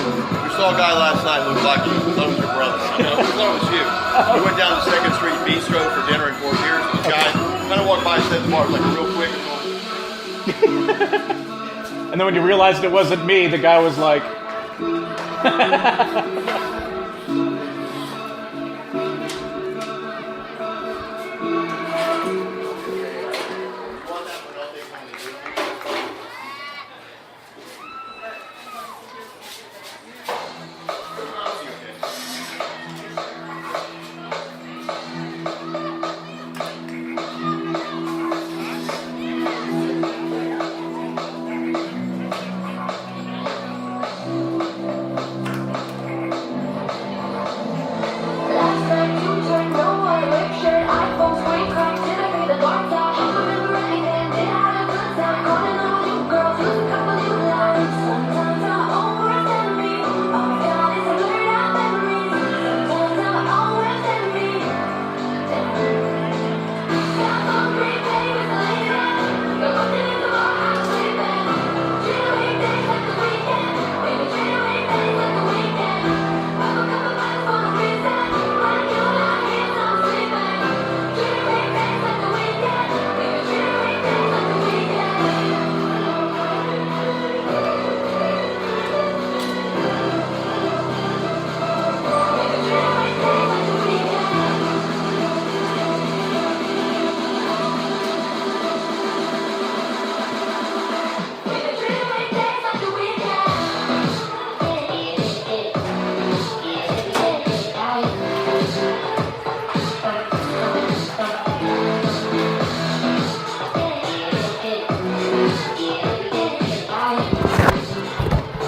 We saw a guy last night who looked like you. We thought it was your brother. We thought it was you. We went down to 2nd Street Bistro for dinner in Fort Pierce. This guy kind of walked by and said the bar like real quick. And then when you realized it wasn't me, the guy was like...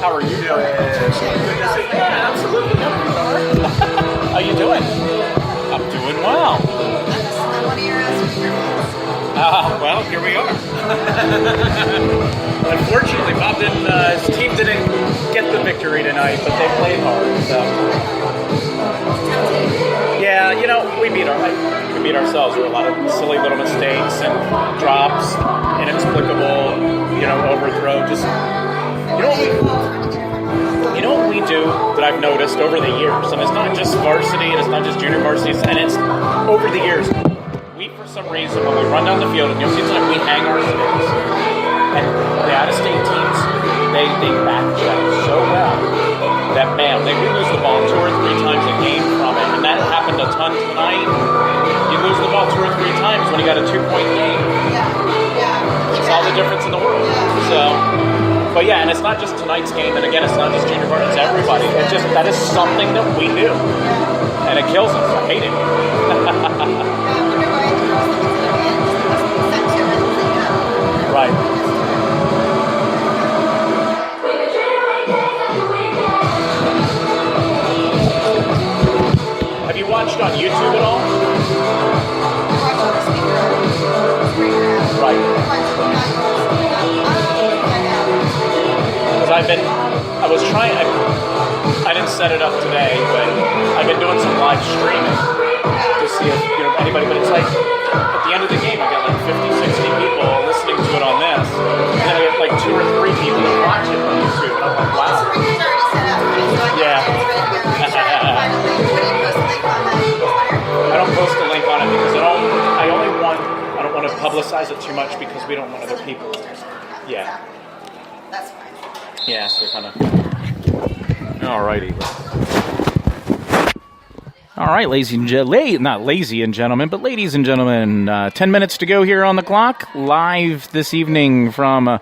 How are you doing? Yeah, absolutely. How you doing? I'm doing well. I'm one of your Well, here we are. Unfortunately, Bob his team didn't get the victory tonight, but they played hard. So. Yeah, we beat ourselves. There were a lot of silly little mistakes and drops, inexplicable, overthrow. Just. You know what we do that I've noticed over the years, and it's not just varsity, and it's not just junior varsity, and it's over the years. We, for some reason, when we run down the field, and you'll see tonight, we hang our sticks. And the out-of-state teams, they back check so well that, man, they could lose the ball 2 or 3 times a game from it, and that happened a ton tonight. You lose the ball 2 or 3 times when you got a 2-point game. It's all the difference in the world. But yeah, and it's not just tonight's game, and again, it's not just junior varsity, it's everybody. It's just, that is something that we do. And it kills us. I hate it. Right. Have you watched on YouTube at all? Right. Because I didn't set it up today, but I've been doing some live streaming to see if anybody, but it's like, at the end of the game, I got like 50, 60 people listening to it on this, and then I get like 2 or 3 people that watch it on YouTube, and I'm like, wow. Yeah. I don't post a link on it because I don't want to publicize it too much because we don't want other people. Yeah. That's fine. Yeah, so kind of. Alrighty. All right, not lazy and gentlemen, but ladies and gentlemen, 10 minutes to go here on the clock. Live this evening from,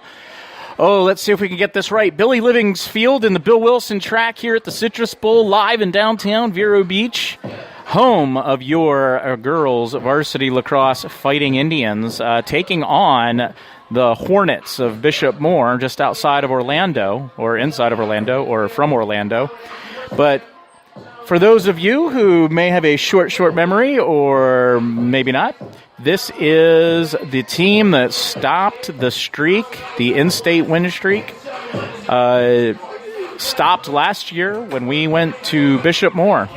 let's see if we can get this right. Billy Living's Field in the Bill Wilson track here at the Citrus Bowl, live in downtown Vero Beach. Home of your girls varsity lacrosse Fighting Indians, taking on the Hornets of Bishop Moore, just outside of Orlando, or inside of Orlando, or from Orlando. But for those of you who may have a short memory, or maybe not, this is the team that stopped the streak, the in-state win streak, stopped last year when we went to Bishop Moore.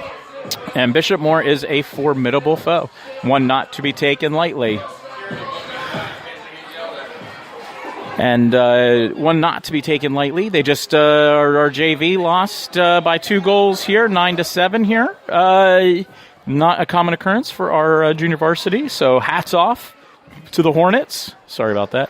And Bishop Moore is a formidable foe, one not to be taken lightly. And one not to be taken lightly. They just our JV lost by 2 goals here, 9-7 here. Not a common occurrence for our junior varsity. So hats off to the Hornets. Sorry about that.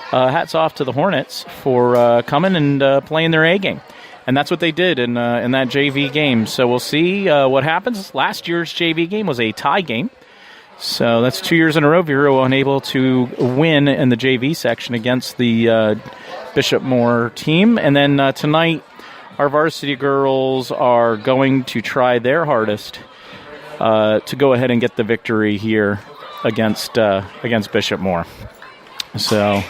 Hats off to the Hornets for coming and playing their A game. And that's what they did in that JV game. So we'll see what happens. Last year's JV game was a tie game. So that's 2 years in a row Vero unable to win in the JV section against the Bishop Moore team. And then tonight, our varsity girls are going to try their hardest to go ahead and get the victory here against Bishop Moore. So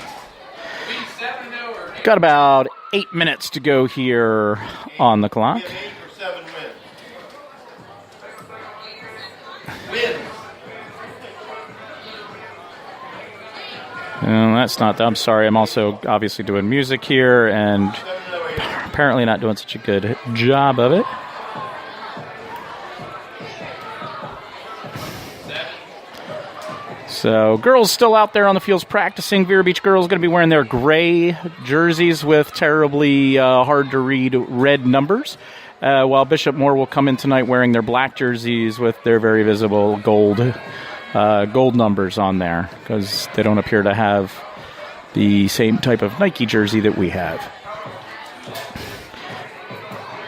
got about 8 minutes to go here on the clock. 8 or 7 wins. That's not. I'm sorry. I'm also obviously doing music here, and apparently not doing such a good job of it. So, girls still out there on the fields practicing. Vero Beach girls going to be wearing their gray jerseys with terribly hard-to-read red numbers, while Bishop Moore will come in tonight wearing their black jerseys with their very visible gold numbers on there, because they don't appear to have the same type of Nike jersey that we have.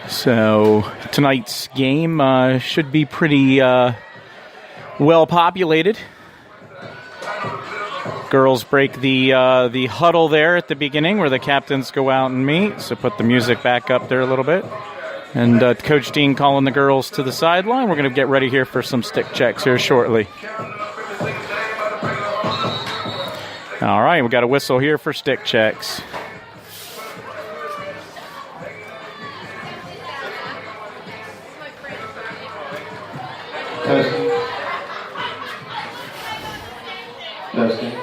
So tonight's game should be pretty well populated. Girls break the huddle there at the beginning where the captains go out and meet, so put the music back up there a little bit. And Coach Dean calling the girls to the sideline. We're going to get ready here for some stick checks here shortly. All right, we got a whistle here for stick checks. Testing. Testing.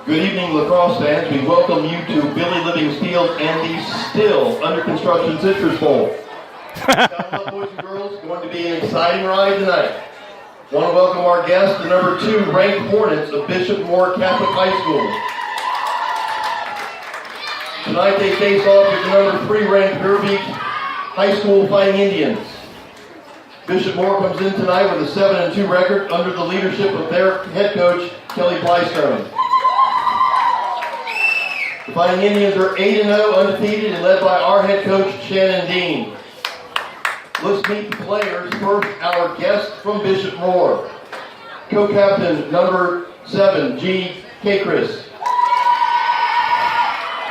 Good evening, lacrosse fans. We welcome you to Billy Living's Field and the still under construction Citrus Bowl. Commonwealth boys and girls, going to be an exciting ride tonight. Want to welcome our guests, the number 2 ranked Hornets of Bishop Moore Catholic High School. Tonight they face off with the number 3 ranked Vero Beach High School Fighting Indians. Bishop Moore comes in tonight with a 7-2 record under the leadership of their head coach, Kelly Blystone. The Fighting Indians are 8-0 undefeated and led by our head coach, Shannon Dean. Let's meet the players. First, our guest from Bishop Moore. Co-captain number 7, G. Kakris.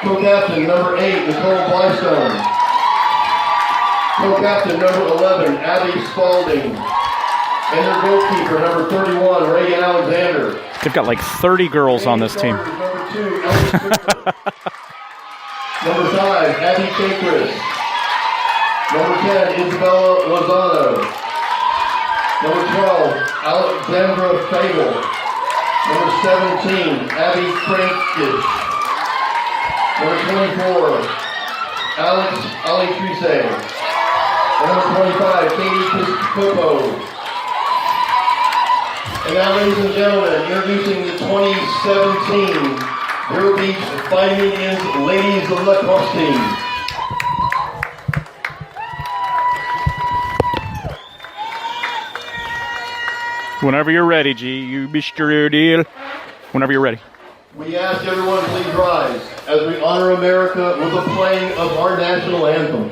Co-captain number 8, Nicole Blystone. Co-captain number 11, Abby Spalding. And their goalkeeper, number 31, Reagan Alexander. They've got like 30 girls on this team. Number 2, Ellie Strickler. Number 5, Abby Chakris. Number 10, Isabella Lozano. Number 12, Alexandra Fable. Number 17, Abby Frankish. Number 24, Alex Alitrice. Number 25, Katie Piscopo. And now, ladies and gentlemen, introducing the 2017 Vero Beach Fighting Indians Ladies Lacrosse Team. Whenever you're ready, G, you Mr. Deal. Whenever you're ready. We ask everyone to please rise as we honor America with the playing of our national anthem.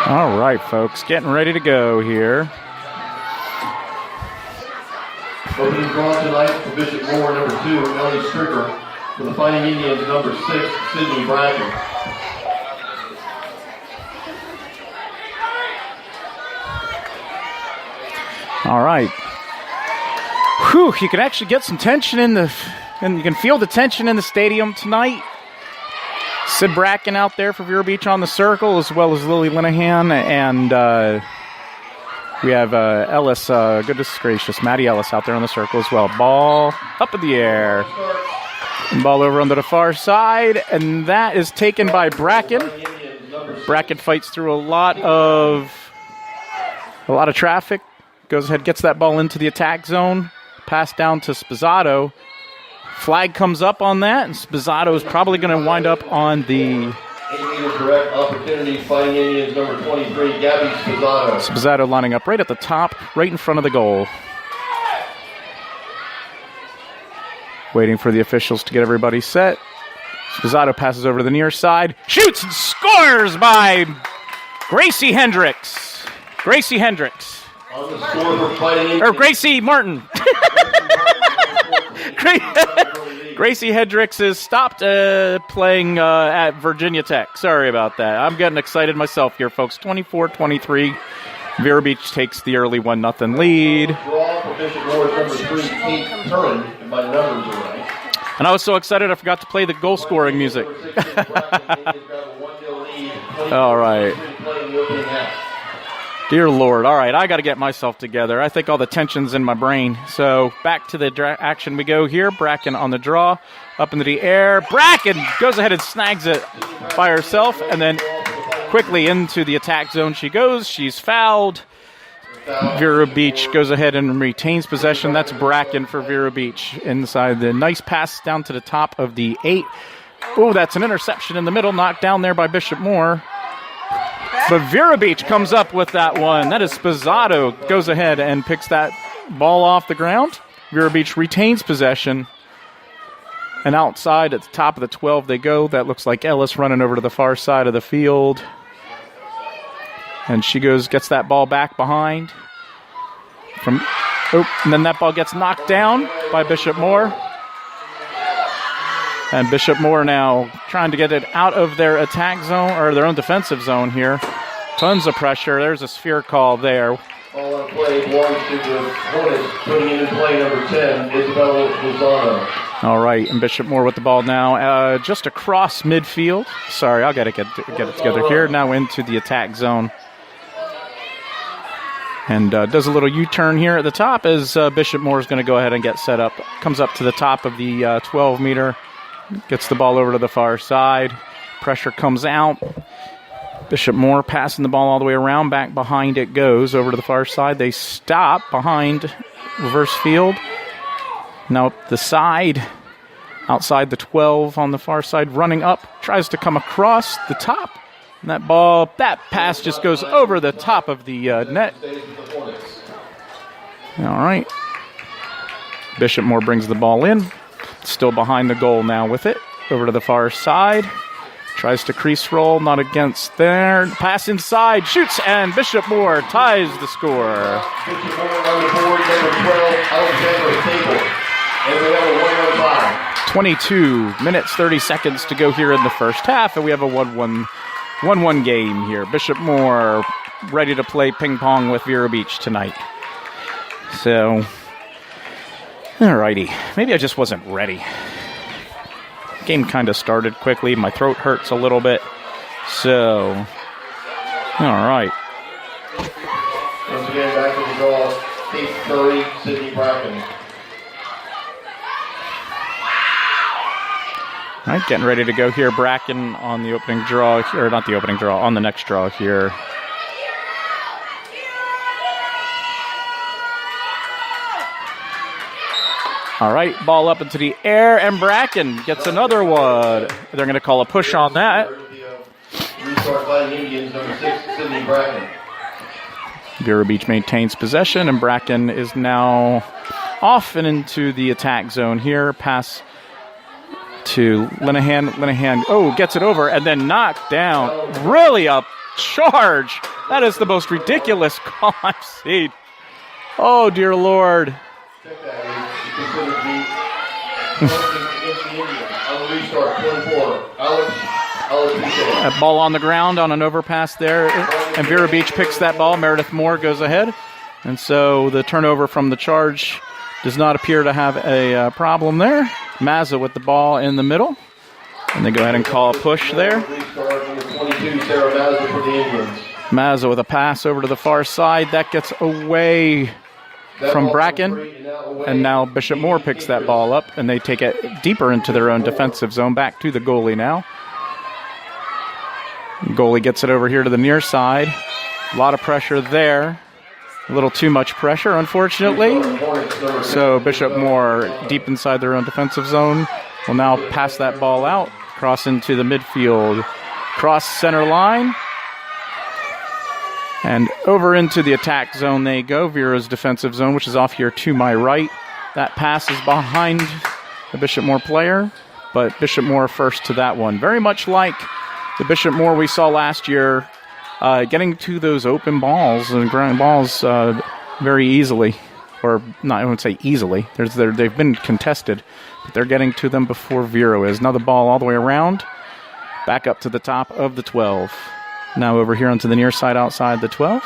All right, folks, getting ready to go here. Opening draw tonight for Bishop Moore, number 2, Ellie Stricker. For the Fighting Indians, number 6, Sydney Bracken. All right. Whew, you can actually get some tension and you can feel the tension in the stadium tonight. Sid Bracken out there for Vero Beach on the circle, as well as Lily Linehan, and we have Ellis, goodness gracious, Maddie Ellis out there on the circle as well. Ball up in the air. And ball over onto the far side, and that is taken by Bracken. Bracken fights through a lot of traffic. Goes ahead, gets that ball into the attack zone. Pass down to Spizzato. Flag comes up on that, and Spizzato is probably going to wind up on the direct opportunities. Fighting Indians, number 23, Gabby Spizzato. Spizzato lining up right at the top, right in front of the goal. Waiting for the officials to get everybody set. Spizzato passes over to the near side. Shoots and scores by Gracie Hendricks. Gracie Hendricks. On the score for Fighting Indians. Or Gracie Martin. Gracie Hendricks is stopped playing at Virginia Tech. Sorry about that. I'm getting excited myself here, folks. 24-23. Vero Beach takes the early 1-0 lead. Draw for Bishop Moore's number 3, Kate Curran, if my numbers are right. And I was so excited I forgot to play the goal-scoring music. All right. Dear Lord. All right, I got to get myself together. I think all the tension's in my brain. So back to the action we go here. Bracken on the draw. Up into the air. Bracken goes ahead and snags it by herself. And then quickly into the attack zone she goes. She's fouled. Vero Beach goes ahead and retains possession. That's Bracken for Vero Beach inside the nice pass down to the top of the 8. Oh, that's an interception in the middle, knocked down there by Bishop Moore. But Vero Beach comes up with that one. That is Spizzato goes ahead and picks that ball off the ground. Vero Beach retains possession. And outside at the top of the 12 they go. That looks like Ellis running over to the far side of the field. And she gets that ball back behind. And then that ball gets knocked down by Bishop Moore. And Bishop Moore now trying to get it out of their attack zone, or their own defensive zone here. Tons of pressure. There's a sphere call there. All on play belongs to the Hornets, putting in play number 10, Isabella Lozano. All right, and Bishop Moore with the ball now, just across midfield. Sorry, I'll get it together here. Now into the attack zone. And does a little U-turn here at the top as Bishop Moore is going to go ahead and get set up. Comes up to the top of the 12-meter. Gets the ball over to the far side. Pressure comes out. Bishop Moore passing the ball all the way around. Back behind it goes over to the far side. They stop behind reverse field. Now up the side. Outside the 12 on the far side. Running up. Tries to come across the top. And that pass just goes over the top of the net. All right. Bishop Moore brings the ball in. Still behind the goal now with it. Over to the far side. Tries to crease roll. Not against there. Pass inside. Shoots. And Bishop Moore ties the score. Bishop Moore on the board, number 12, Alexander Table. And we have a 1-1 tie. 22 minutes, 30 seconds to go here in the first half. And we have a 1-1 game here. Bishop Moore ready to play ping pong with Vero Beach tonight. So, alrighty. Maybe I just wasn't ready. Game kind of started quickly. My throat hurts a little bit. So, alright. Once again, back to the draw. Kate Curry, Sydney Bracken. All right, getting ready to go here. Bracken on the opening draw, or not the opening draw, on the next draw here. All right, ball up into the air, and Bracken gets another one. They're going to call a push on that. Restart Fighting Indians, number 6, Sydney Bracken. Vero Beach maintains possession, and Bracken is now off and into the attack zone here. Pass to Linehan. Linehan, gets it over and then knocked down. Really a charge. That is the most ridiculous call I've seen. Oh, dear Lord. Check that. It's considered against the Indians. On the restart, 24. Alex That ball on the ground on an overpass there. And Vero Beach picks that ball. Meredith Moore goes ahead. And so the turnover from the charge does not appear to have a problem there. Mazza with the ball in the middle. And they go ahead and call a push there. Mazza with a pass over to the far side. That gets away from Bracken. And now Bishop Moore picks that ball up. And they take it deeper into their own defensive zone. Back to the goalie now. Goalie gets it over here to the near side. A lot of pressure there. A little too much pressure, unfortunately. So Bishop Moore, deep inside their own defensive zone, will now pass that ball out, cross into the midfield Cross center line. And over into the attack zone they go. Vera's defensive zone, which is off here to my right. That pass is behind the Bishop Moore player, but Bishop Moore first to that one. Very much like the Bishop Moore we saw last year, getting to those open balls and ground balls very easily. Or, not, I wouldn't say easily. They've been contested, but they're getting to them before Vero is. Now the ball all the way around, back up to the top of the 12. Now over here onto the near side outside the 12.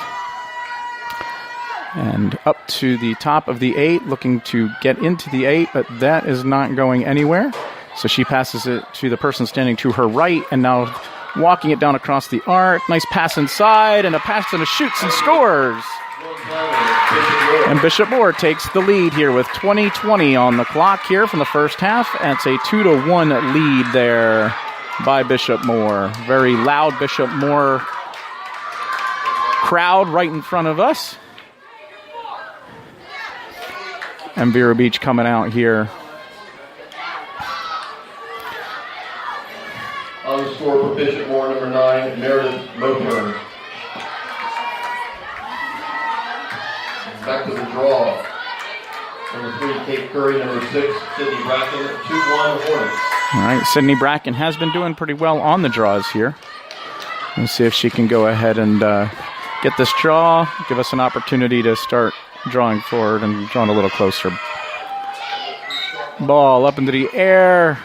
And up to the top of the 8, looking to get into the 8, but that is not going anywhere. So she passes it to the person standing to her right, and now walking it down across the arc. Nice pass inside, and a pass and a shoots and scores. And Bishop Moore takes the lead here with 20:20 on the clock here from the first half. And it's a 2-1 lead there by Bishop Moore. Very loud Bishop Moore crowd right in front of us. And Vero Beach coming out here. On the score for Bishop Moore, number 9, Meredith Moturn. Back to the draw. Number 3, Kate Curry. Number 6, Sydney Bracken. 2-1 Hornets. All right, Sydney Bracken has been doing pretty well on the draws here. Let's see if she can go ahead and get this draw, give us an opportunity to start drawing forward and drawing a little closer. Ball up into the air,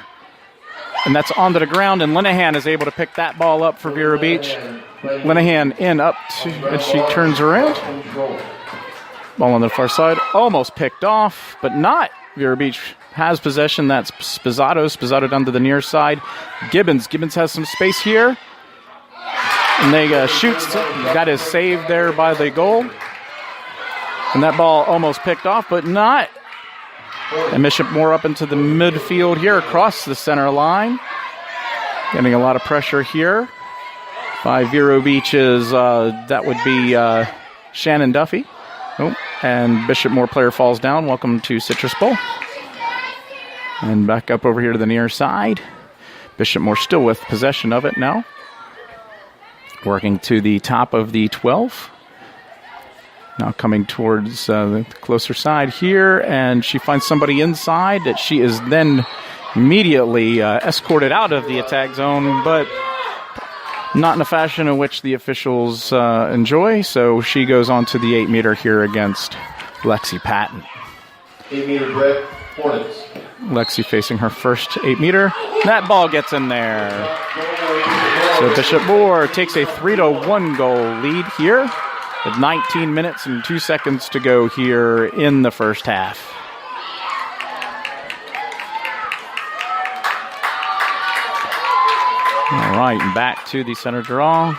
and that's onto the ground, and Linehan is able to pick that ball up for Vero Beach. Linehan in up to, and she turns around. Ball on the far side, almost picked off, but not. Vero Beach has possession. That's Spizzato down to the near side. Gibbons has some space here. And they shoots. That is saved there by the goal. And that ball almost picked off, but not. And Bishop Moore up into the midfield here across the center line. Getting a lot of pressure here by Vero Beach's, that would be Shannon Duffy. Oh, and Bishop Moore player falls down. Welcome to Citrus Bowl. And back up over here to the near side. Bishop Moore still with possession of it now. Working to the top of the 12. Now coming towards the closer side here. And she finds somebody inside that she is then immediately escorted out of the attack zone. But not in a fashion in which the officials enjoy. So she goes on to the 8-meter here against Lexi Patton. 8-meter Brett Hornets. Lexi facing her first 8-meter. That ball gets in there. So Bishop Moore takes a 3-1 goal lead here with 19 minutes and 2 seconds to go here in the first half. All right, and back to the center draw.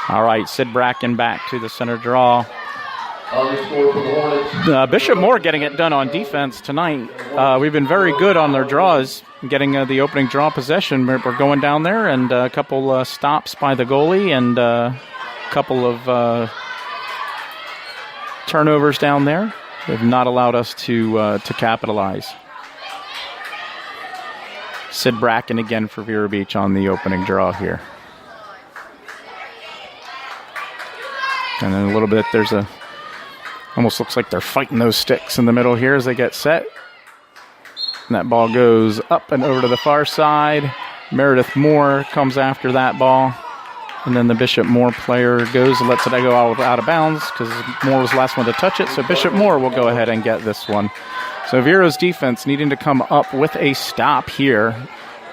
All right, Sid Bracken back to the center draw. On the score for the Hornets. Bishop Moore getting it done on defense tonight. We've been very good on their draws, getting the opening draw possession. We're going down there, and a couple stops by the goalie, and a couple of turnovers down there. They've not allowed us to capitalize. Sid Bracken again for Vero Beach on the opening draw here. And then a little bit, there's almost looks like they're fighting those sticks in the middle here as they get set. And that ball goes up and over to the far side. Meredith Moore comes after that ball. And then the Bishop Moore player goes and lets it go out of bounds because Moore was the last one to touch it. So Bishop Moore will go ahead and get this one. So Vero's defense needing to come up with a stop here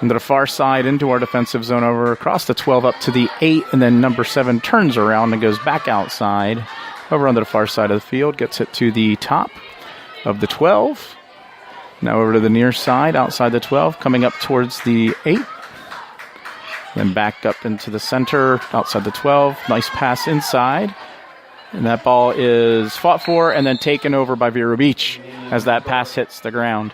into the far side into our defensive zone over across the 12 up to the 8. And then number 7 turns around and goes back outside over onto the far side of the field. Gets it to the top of the 12. Now over to the near side outside the 12 coming up towards the 8. Then back up into the center, outside the 12. Nice pass inside. And that ball is fought for and then taken over by Vero Beach as that pass hits the ground.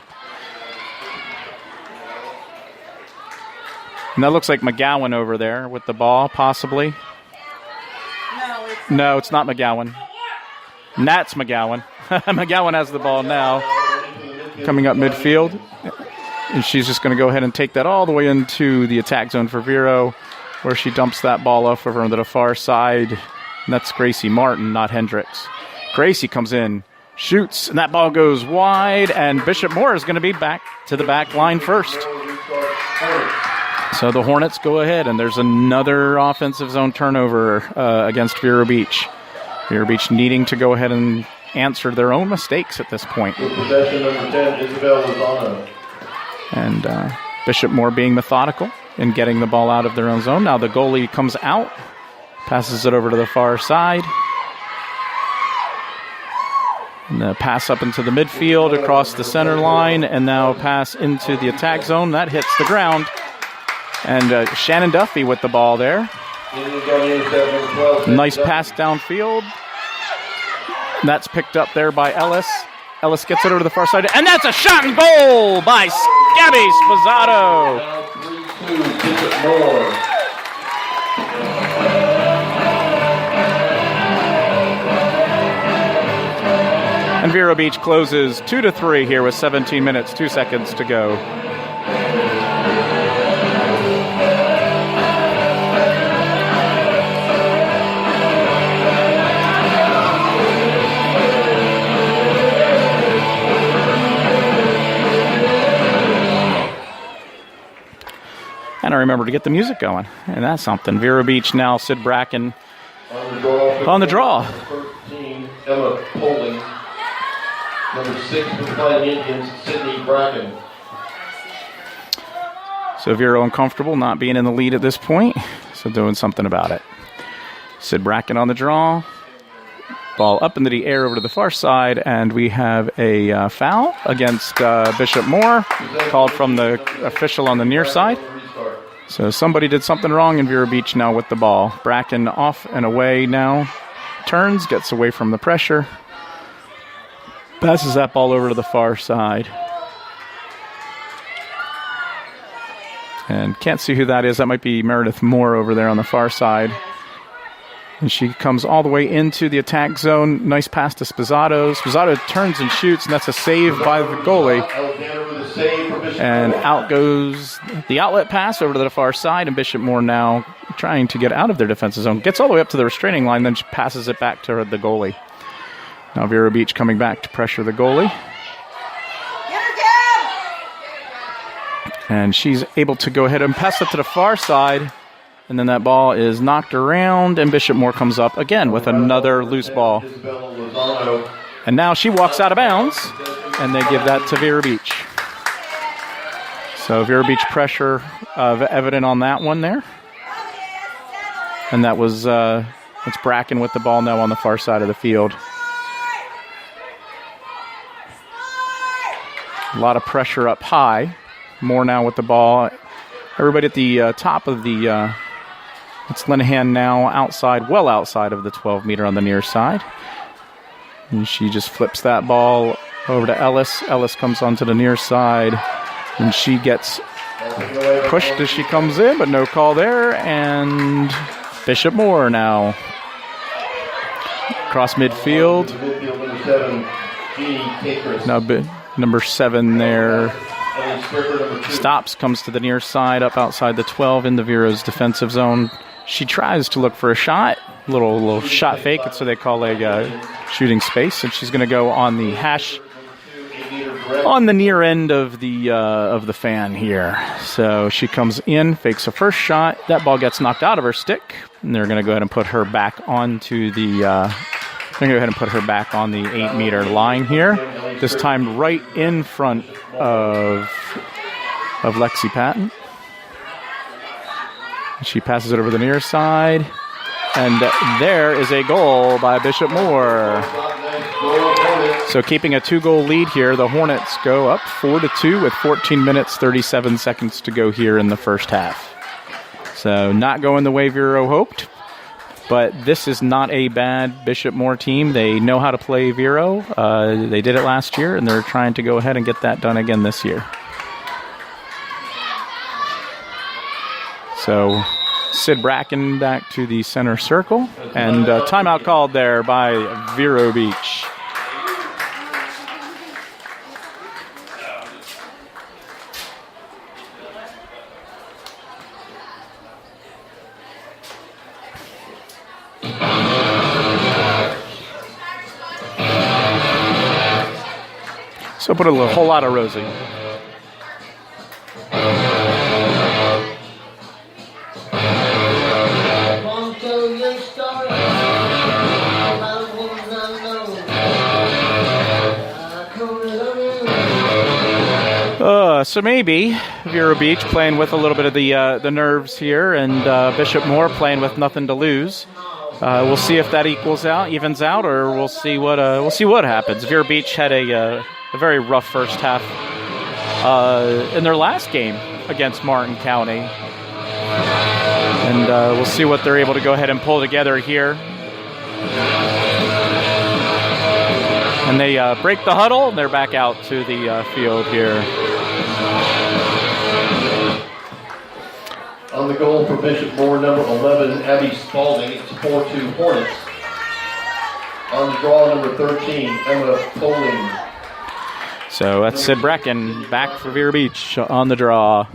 And that looks like McGowan over there with the ball, possibly. No, it's not McGowan. That's McGowan. McGowan has the ball now. coming up midfield. And she's just going to go ahead and take that all the way into the attack zone for Vero, where she dumps that ball off over to the far side. And that's Gracie Martin, not Hendricks. Gracie comes in, shoots, and that ball goes wide, and Bishop Moore is going to be back to the back line first. So the Hornets go ahead, and there's another offensive zone turnover against Vero Beach. Vero Beach needing to go ahead and answer their own mistakes at this point. With possession number 10, Isabel Lozano. And Bishop Moore being methodical in getting the ball out of their own zone. Now the goalie comes out, passes it over to the far side. And the pass up into the midfield, across the center line, and now pass into the attack zone. That hits the ground. And Shannon Duffy with the ball there. Nice pass downfield. That's picked up there by Ellis. Ellis gets it over to the far side, and that's a shot and goal by Gabby Spozzato. 3-2, Bishop Moore. And Vero Beach closes 2-3 here with 17 minutes, 2 seconds to go. And I remember to get the music going, and that's something. Vero Beach now, Sid Bracken on the draw. 13, Emma Poling. Number 6 for the Fighting Indians, Sydney Bracken. So Vero uncomfortable not being in the lead at this point, so doing something about it. Sid Bracken on the draw. Ball up into the air over to the far side, and we have a foul against Bishop Moore, called from the official on the near side. So somebody did something wrong in Vero Beach now with the ball. Bracken off and away now. Turns, gets away from the pressure. Passes that ball over to the far side. And can't see who that is. That might be Meredith Moore over there on the far side. And she comes all the way into the attack zone. Nice pass to Spozzato. Spozzato turns and shoots, and that's a save by the goalie. And out goes the outlet pass over to the far side, and Bishop Moore now trying to get out of their defensive zone. Gets all the way up to the restraining line, then passes it back to the goalie. Now Vero Beach coming back to pressure the goalie. And she's able to go ahead and pass it to the far side. And then that ball is knocked around, and Bishop Moore comes up again with another loose ball. And now she walks out of bounds, and they give that to Vero Beach. So Vero Beach pressure evident on that one there. And that was it's Bracken with the ball now on the far side of the field. A lot of pressure up high. Moore now with the ball. Everybody at the top of the... it's Linehan now outside, well outside of the 12-meter on the near side. And she just flips that ball over to Ellis. Ellis comes onto the near side, and she gets pushed as she comes in, but no call there. And Bishop Moore now. Across midfield. Now number 7 there. Stops, comes to the near side, up outside the 12 in the Vero's defensive zone. She tries to look for a shot, little shot fake. It's what they call a shooting space, and she's going to go on the hash on the near end of the fan here. So she comes in, fakes a first shot. That ball gets knocked out of her stick, and they're going to go ahead and put her back onto the. Going to go ahead and put her back on the 8-meter line here. This time right in front of Lexi Patton. She passes it over the near side. And there is a goal by Bishop Moore. So keeping a 2-goal lead here, the Hornets go up 4-2 with 14 minutes, 37 seconds to go here in the first half. So not going the way Vero hoped. But this is not a bad Bishop Moore team. They know how to play Vero. They did it last year, and they're trying to go ahead and get that done again this year. So Sid Bracken back to the center circle. And timeout called there by Vero Beach. So put a whole lot of Rosie. So maybe Vero Beach playing with a little bit of the nerves here, and Bishop Moore playing with nothing to lose. We'll see if that evens out, or we'll see what happens. Vero Beach had a very rough first half in their last game against Martin County, and we'll see what they're able to go ahead and pull together here. And they break the huddle, and they're back out to the field here. On the goal for Bishop Moore, number 11, Abby Spalding. It's 4-2 Hornets. On the draw, number 13, Emma Poling. So that's Sid Bracken back for Vero Beach on the draw.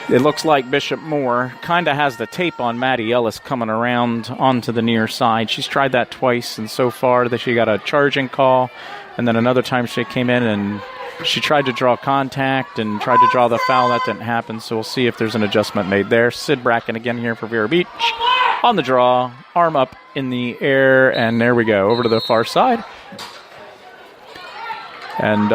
It looks like Bishop Moore kind of has the tape on Maddie Ellis coming around onto the near side. She's tried that twice, and so far that she got a charging call, and then another time she came in and she tried to draw contact and tried to draw the foul. That didn't happen, so we'll see if there's an adjustment made there. Sid Bracken again here for Vero Beach on the draw, arm up in the air, and there we go, over to the far side. And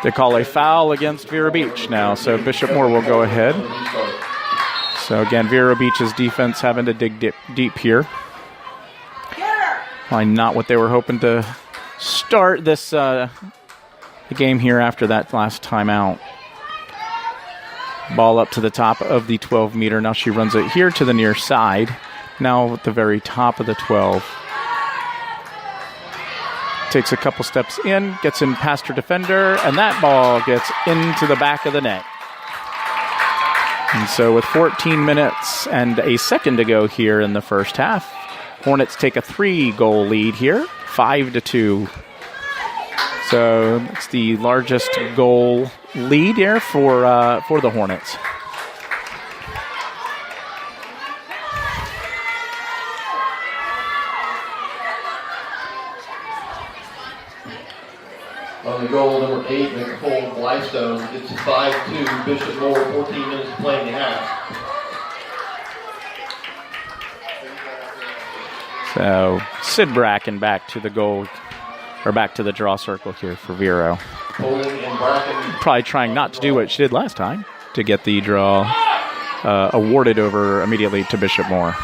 they call a foul against Vero Beach now, so Bishop Moore will go ahead. So again, Vero Beach's defense having to dig deep here. Probably not what they were hoping to start this the game here after that last timeout. Ball up to the top of the 12-meter. Now she runs it here to the near side. Now at the very top of the 12. Takes a couple steps in, gets in past her defender, and that ball gets into the back of the net. And so with 14 minutes and a second to go here in the first half, Hornets take a 3-goal lead here, 5-2. So it's the largest goal lead here for the Hornets. On the goal, number 8, Nicole Blystone. It's 5-2. Bishop Moore, 14 minutes to play in the half. So Sid Bracken back to the goal, or back to the draw circle here for Vero. Poling and Bracken. Probably trying not to do what she did last time to get the draw awarded over immediately to Bishop Moore.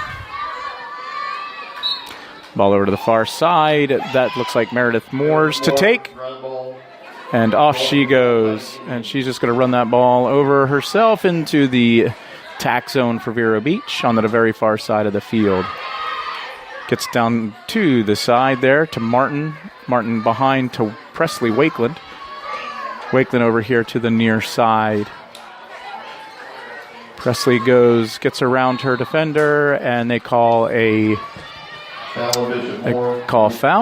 Ball over to the far side. That looks like Meredith Moore's to take. And off she goes. And she's just going to run that ball over herself into the tack zone for Vero Beach on the very far side of the field. Gets down to the side there to Martin. Martin behind to Presley Wakeland. Wakeland over here to the near side. Presley gets around her defender, and they call a foul.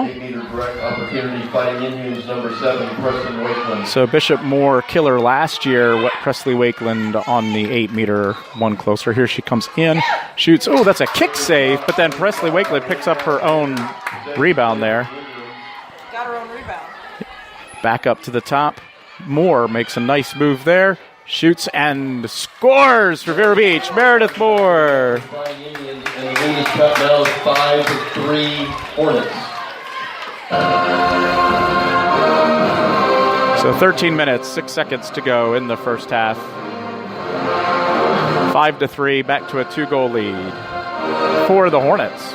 8-meter direct opportunity, Fighting Indians, number 7, Preston Wakeland. So Bishop Moore killer last year, Presley Wakeland on the 8-meter, one closer. Here she comes in, shoots. Oh, that's a kick save, but then Presley Wakeland picks up her own rebound there. Got her own rebound. Back up to the top. Moore makes a nice move there. Shoots and scores for Vero Beach. Meredith Moore. Fighting Indians, and the lead is cut now to 5-3 Hornets. So 13 minutes, 6 seconds to go in the first half. 5-3, back to a 2-goal lead for the Hornets.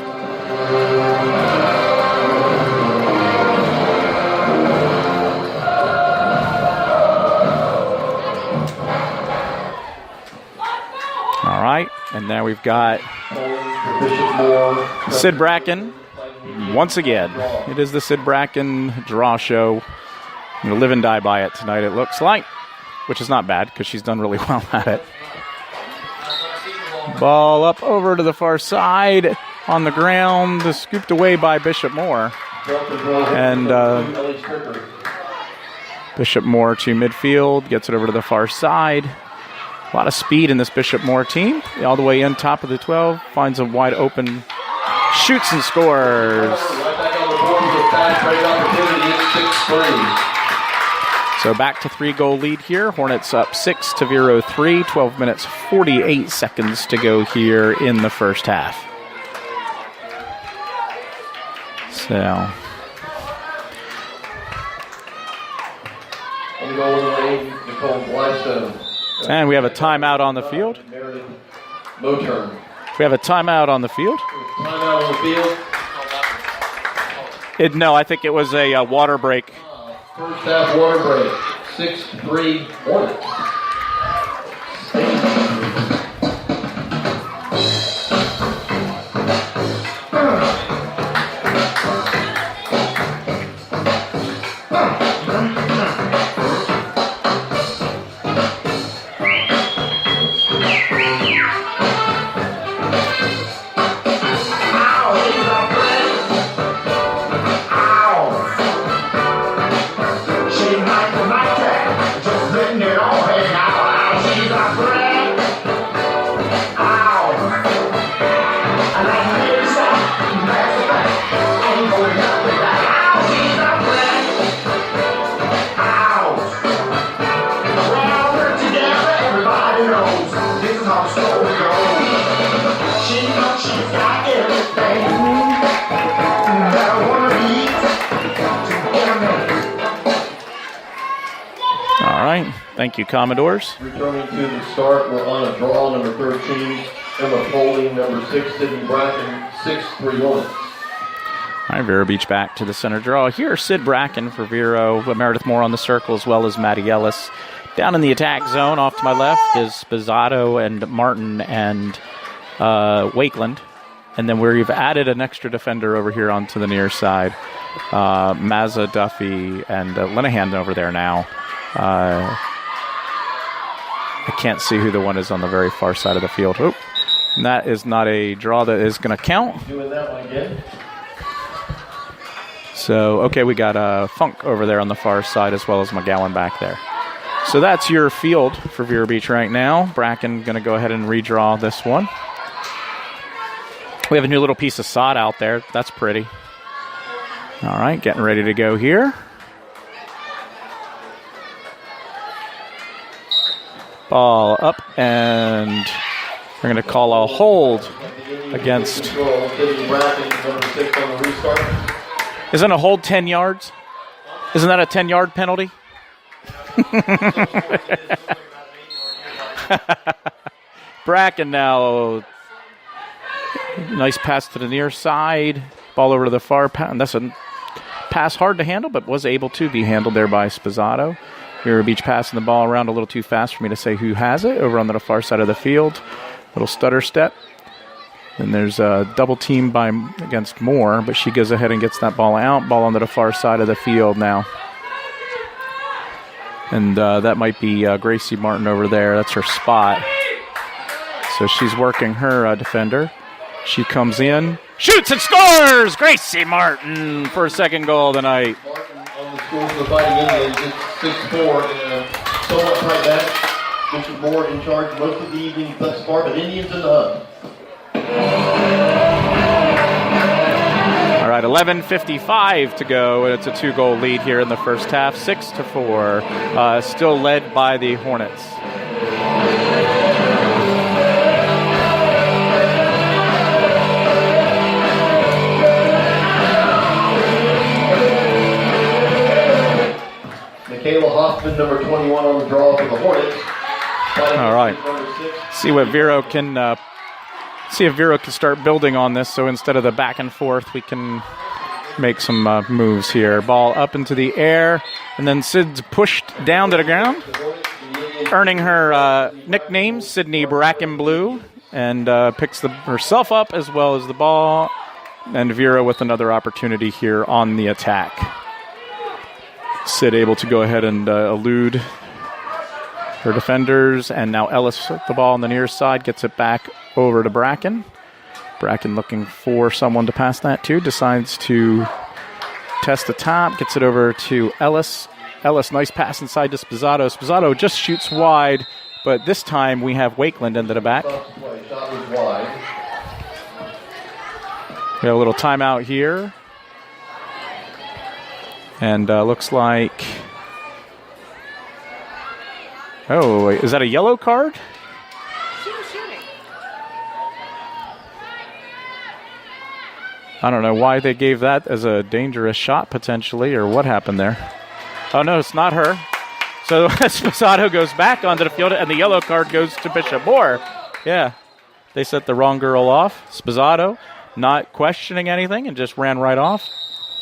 All right, and now we've got Sid Bracken once again. It is the Sid Bracken draw show. I'm going to live and die by it tonight, it looks like, which is not bad because she's done really well at it. Ball up over to the far side on the ground, scooped away by Bishop Moore. And Bishop Moore to midfield, gets it over to the far side. A lot of speed in this Bishop Moore team. All the way in, top of the 12, finds a wide open Shoots and scores. Right back on the board with a fast break opportunity. It's 6-3. So back to 3-goal lead here. Hornets up 6 to Vero 3. 12 minutes, 48 seconds to go here in the first half. So. And we have a timeout on the field. Moturn. We have a timeout on the field. Timeout on the field. No, I think it was a water break. First half water break. 6-3 Hornets. Thank you, Commodores. Returning to the start, we're on a draw, number 13, Emma Foley, number 6, Sydney Bracken, 6-3 Hornets. All right, Vero Beach back to the center draw. Here, Sid Bracken for Vero, Meredith Moore on the circle, as well as Maddie Ellis. Down in the attack zone, off to my left, is Spizzato and Martin and Wakeland. And then we've added an extra defender over here onto the near side. Mazza, Duffy, and Linehan over there now. I can't see who the one is on the very far side of the field. Oh, and that is not a draw that is going to count. Doing that one again. So, okay, we got Funk over there on the far side as well as McGowan back there. So that's your field for Vero Beach right now. Bracken going to go ahead and redraw this one. We have a new little piece of sod out there. That's pretty. All right, getting ready to go here. Ball up, and we're going to call a hold against. Isn't a hold 10 yards? Isn't that a 10-yard penalty? Bracken now. Nice pass to the near side. Ball over to the far. That's a pass hard to handle, but was able to be handled there by Spizzato. Vero Beach passing the ball around a little too fast for me to say who has it. Over on the far side of the field. Little stutter step. And there's a double team against Moore, but she goes ahead and gets that ball out. Ball onto the far side of the field now. And that might be Gracie Martin over there. That's her spot. So she's working her defender. She comes in, shoots and scores! Gracie Martin for a second goal of the night. Martin on the score for the Fighting Indians. It's 6-4 in a somewhat tight match. Bishop Moore in charge most of the evening thus far, but Indians in the hub. All right, 11:55 to go, and it's a 2-goal lead here in the first half, 6-4. Still led by the Hornets. Michaela Hoffman, number 21 on the draw for the Hornets. All right. See what Vero can. See if Vero can start building on this. So instead of the back and forth, we can make some moves here. Ball up into the air, and then Sid's pushed down to the ground, earning her nickname, Sydney Bracken Blue, and picks herself up as well as the ball. And Vero with another opportunity here on the attack. Sid able to go ahead and elude her defenders, and now Ellis with the ball on the near side, gets it back over to Bracken. Bracken looking for someone to pass that to, decides to test the top, gets it over to Ellis. Ellis, nice pass inside to Spizzato. Spizzato just shoots wide, but this time we have Wakeland into the back. We have a little timeout here. And looks like... Oh, wait, is that a yellow card? She was shooting. I don't know why they gave that as a dangerous shot, potentially, or what happened there. Oh, no, it's not her. So Sposado goes back onto the field, and the yellow card goes to Bishop Moore. Yeah, they set the wrong girl off. Sposado not questioning anything and just ran right off.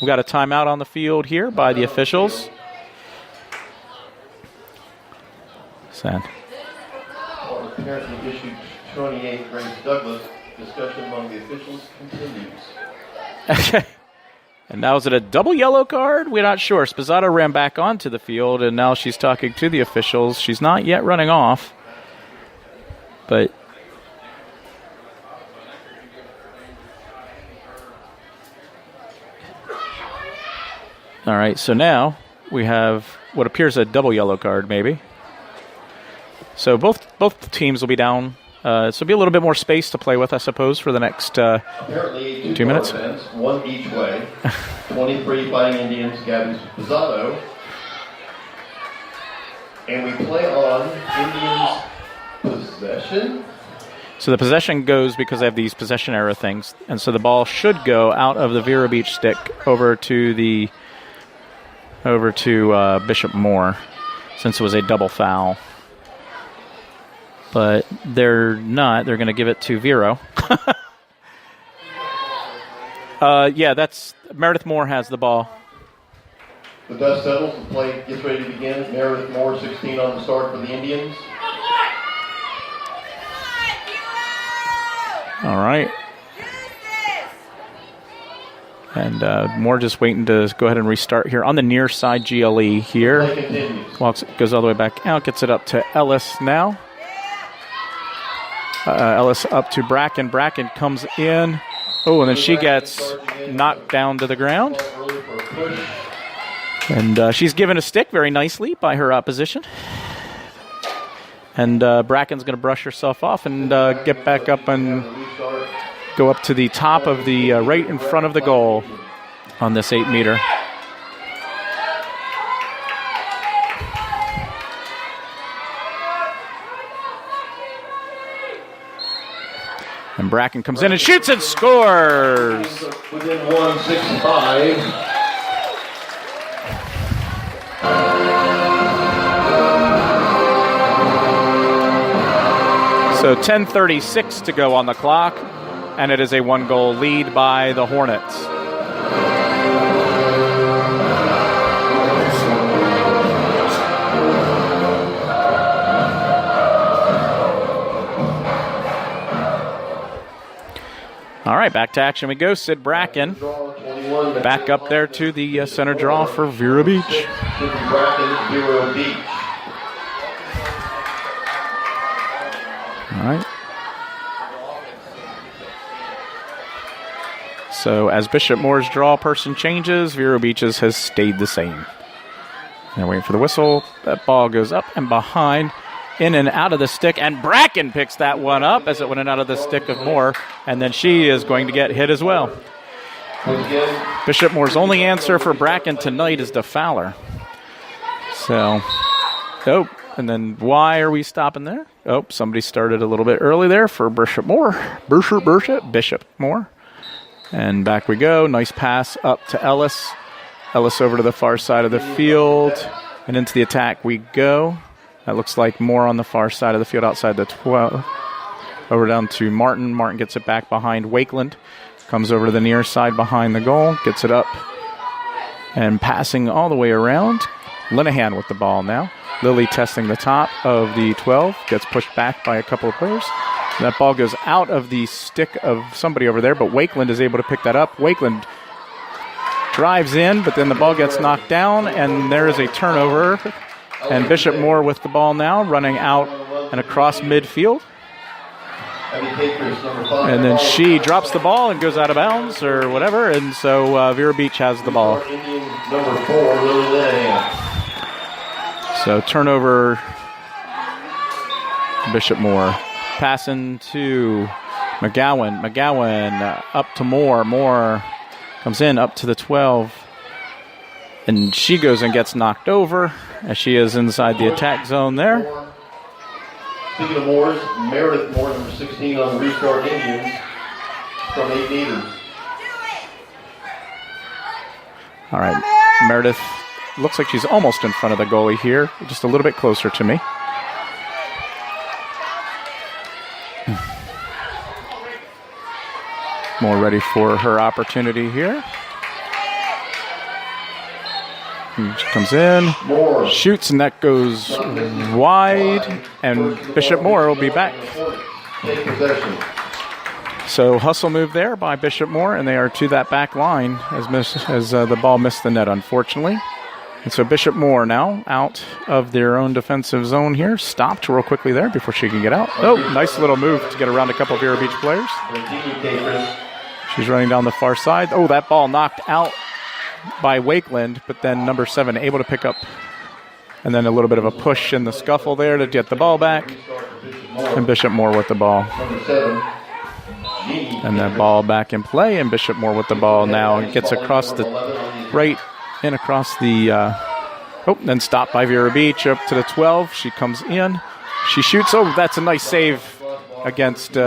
We got a timeout on the field here by the officials. Sad. On apparently issued 28, Grace Douglas. Discussion among the officials continues. Okay. And now is it a double yellow card? We're not sure. Sposado ran back onto the field, and now she's talking to the officials. She's not yet running off. But all right, so now we have what appears a double yellow card, maybe. So both teams will be down. So it'll be a little bit more space to play with, I suppose, for the next Apparently 2 minutes. Events, one each way. 23 Fighting Indians, Gabby Sposado. And we play on Indians possession. So the possession goes because they have these possession error things, and so the ball should go out of the Vero Beach stick over to Bishop Moore, since it was a double foul. But they're not. They're going to give it to Vero. Yeah, that's Meredith Moore has the ball. The dust settles. The play gets ready to begin. Meredith Moore, 16 on the start for the Indians. All right. And Moore just waiting to go ahead and restart here on the near side GLE here. Play continues. Walks, goes all the way back out, gets it up to Ellis now. Ellis up to Bracken. Bracken comes in. Oh, and then she gets knocked down to the ground. And she's given a stick very nicely by her opposition. And Bracken's going to brush herself off and get back up and go up to the top of the right in front of the goal on this 8-meter. And Bracken comes in and shoots and scores. Within 165. So 10:36 to go on the clock, and it is a 1-goal lead by the Hornets. All right, back to action we go. Sid Bracken back up there to the center draw for Vero Beach. Bracken, Vero Beach. All right. So as Bishop Moore's draw person changes, Vero Beach's has stayed the same. They're waiting for the whistle. That ball goes up and behind, in and out of the stick, and Bracken picks that one up as it went in out of the stick of Moore, and then she is going to get hit as well. Bishop Moore's only answer for Bracken tonight is the fouler. So, oh, and then why are we stopping there? Oh, somebody started a little bit early there for Bishop Moore. Bishop Moore. And back we go. Nice pass up to Ellis. Ellis over to the far side of the field. And into the attack we go. That looks like Moore on the far side of the field outside the 12. Over down to Martin. Martin gets it back behind Wakeland. Comes over to the near side behind the goal. Gets it up. And passing all the way around. Linehan with the ball now. Lilly testing the top of the 12. Gets pushed back by a couple of players. That ball goes out of the stick of somebody over there, but Wakeland is able to pick that up. Wakeland drives in, but then the ball gets knocked down, and there is a turnover. And Bishop Moore with the ball now, running out and across midfield. And then she drops the ball and goes out of bounds or whatever, and so Vero Beach has the ball. Number 4, Lily Linehan. So turnover, Bishop Moore. Passing to McGowan up to Moore. Moore comes in up to the 12. And she goes and gets knocked over as she is inside the attack zone there. Speaking of Moores, Meredith Moore, number 16 on the restart Indians, from 8 meters. All right, Meredith looks like she's almost in front of the goalie here, just a little bit closer to me. Moore ready for her opportunity here. She comes in, shoots, and that goes wide, and Bishop Moore will be back. So hustle move there by Bishop Moore, and they are to that back line as the ball missed the net, unfortunately. And so Bishop Moore now out of their own defensive zone here. Stopped real quickly there before she can get out. Oh, nice little move to get around a couple of Vero Beach players. She's running down the far side. Oh, that ball knocked out by Wakeland, but then number 7 able to pick up, and then a little bit of a push in the scuffle there to get the ball back, and Bishop Moore with the ball, and that ball back in play, and Bishop Moore with the ball now gets across the right and across the then stopped by Vero Beach up to the 12. She comes in, she shoots. Oh, that's a nice save against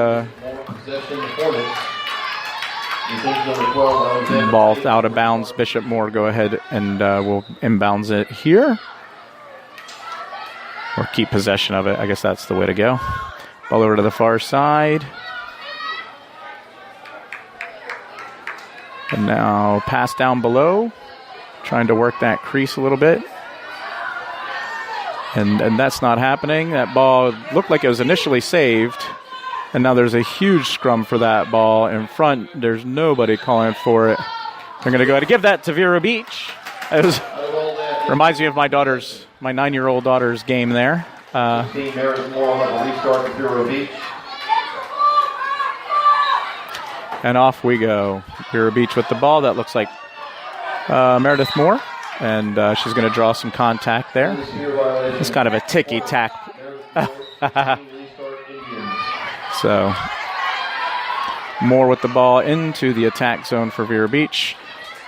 ball out of bounds. Bishop Moore go ahead and will inbounds it here. Or keep possession of it. I guess that's the way to go. Ball over to the far side. And now pass down below. Trying to work that crease a little bit. And that's not happening. That ball looked like it was initially saved. And now there's a huge scrum for that ball in front. There's nobody calling for it. They're going to go ahead and give that to Vero Beach. It reminds me of my 9-year-old daughter's game there. And off we go. Vero Beach with the ball. That looks like Meredith Moore. And she's going to draw some contact there. It's kind of a ticky-tack. So, Moore with the ball into the attack zone for Vero Beach.